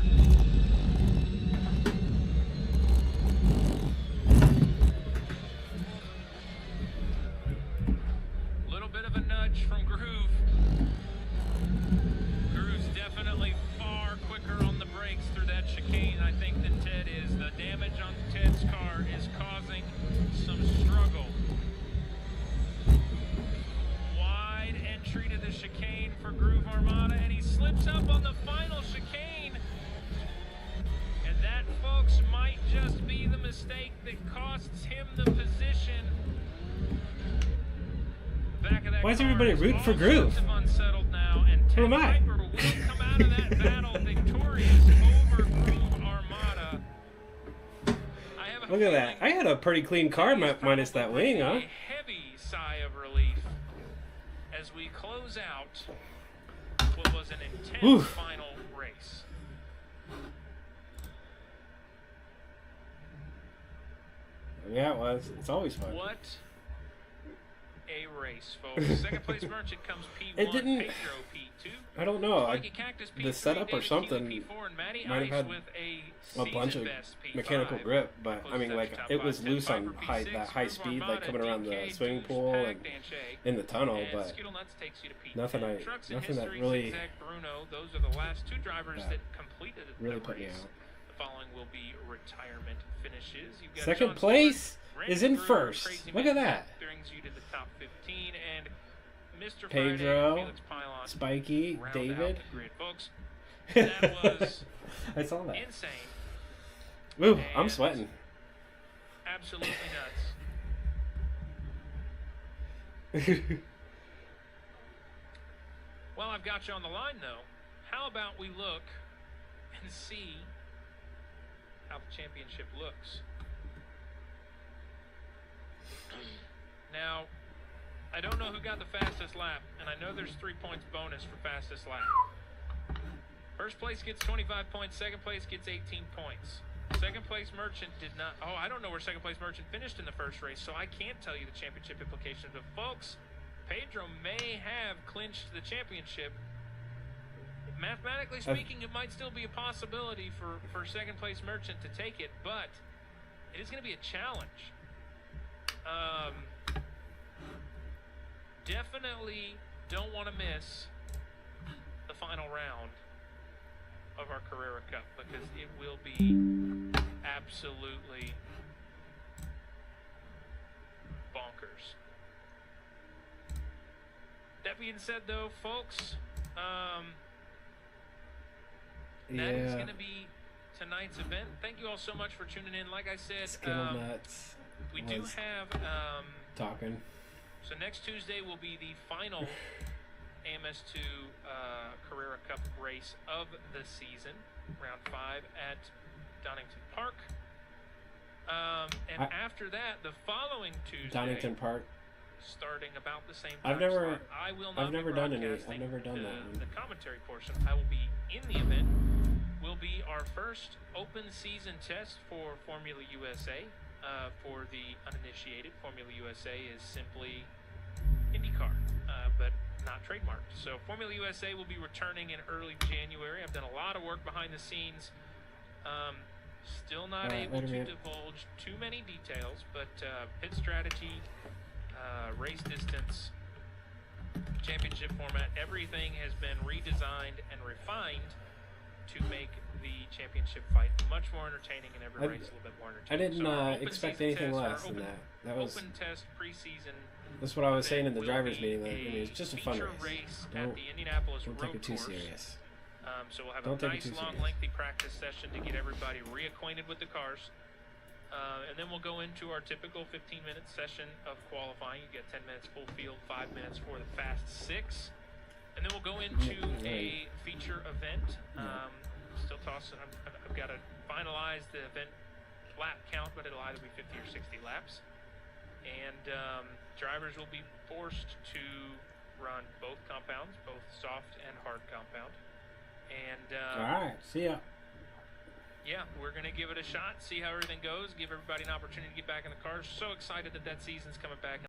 Little bit of a nudge from Groove. Groove's definitely far quicker on the brakes through that chicane, I think, than Ted is. The damage on Ted's car is causing some struggle. Wide entry to the chicane for Groove Armada, and he slips up on the final chicane. And that, folks, might just be the mistake that costs him the position. Back of that
Why is
car
everybody rooting for
all
Groove?
sorts of unsettled now, and
Who
Ted
am I?
Piper will come out of that battle victorious over Groove Armada. I have a
Look at that. I
feeling
had a pretty clean car minus that
probably
wing, huh?
a heavy sigh of relief as we close out what was an intense
Whew.
final race.
Yeah, it was. It's always fun.
What a race, folks. Second place Merchant comes P1,
It didn't-
Pedro P2.
I don't know.
Spiky Cactus P3,
The setup or
David
something
Keeley P4, and Matty
might have
Ice
had
with a
bunch of
season-best P5.
mechanical grip, but I mean,
Closes
like
out to
it
top
was
five.
loose
Ted
on
Piper
high
P6,
that high
Groove
speed, like
Armada,
coming around the
DK,
swimming
Deuce,
pool
Pack,
and
Dan Shay,
in the tunnel,
and
but
Skittle Nuts takes you to P10.
nothing
Trucks in
that
History,
really
Zigzag, Bruno, those are the last two drivers that completed
really
the
put me
race.
out.
The following will be retirement finishes. You've got
Second
John
place
Stewart,
is
Randy
in
Brewer,
first.
Crazy
Look
Man
at that.
brings you to the top 15, and Mr.
Pedro,
Friday, Felix Pylon,
Spiky,
round
David.
out the grid. Folks, that was
I saw that.
insane.
Ooh, I'm
And
sweating.
Absolutely nuts. Well, I've got you on the line, though. How about we look and see how the championship looks? Now, I don't know who got the fastest lap, and I know there's 3 points bonus for fastest lap. First place gets 25 points, second place gets 18 points. Second place Merchant did not, I don't know where second place Merchant finished in the first race, so I can't tell you the championship implications. But folks, Pedro may have clinched the championship. Mathematically speaking, it might still be a possibility for second place Merchant to take it, but it is going to be a challenge. Definitely don't want to miss the final round of our Carrera Cup, because it will be absolutely bonkers. That being said, though, folks, that is
Yeah.
going to be tonight's event. Thank you all so much for tuning in. Like I said,
Skittle Nuts
we do
was
have
talking.
so next Tuesday will be the final AMS2 Carrera Cup race of the season, round 5 at Donington Park. And after that, the following Tuesday,
Donington Park.
starting about the same time
I've never
slot, I will not
I've never
be
done any.
broadcasting
I've never done that one.
the commentary portion. I will be in the event. Will be our first open season test for Formula USA. For the uninitiated, Formula USA is simply IndyCar, but not trademarked. So Formula USA will be returning in early January. I've done a lot of work behind the scenes. Still not able to divulge too many details, but pit strategy, race distance, championship format, everything has been redesigned and refined to make the championship fight much more entertaining and every race a little bit more
I
entertaining.
didn't expect anything less than that. That was
open test preseason.
that's what I was saying in the
will
drivers
be
meeting. Like, I mean, it's just a fun
feature
race.
at the Indianapolis
Don't
Road
take it too
Course.
serious.
So we'll have
Don't
a
take it
nice,
too
long,
serious.
lengthy practice session to get everybody reacquainted with the cars. And then we'll go into our typical 15-minute session of qualifying. You get 10 minutes full field, 5 minutes for the Fast 6. And then we'll go into a feature event. Still tossing. I've got to finalize the event lap count, but it'll either be 50 or 60 laps. And drivers will be forced to run both compounds, both soft and hard compound. And
All right, see ya.
yeah, we're going to give it a shot, see how everything goes, give everybody an opportunity to get back in the cars. So excited that that season's coming back.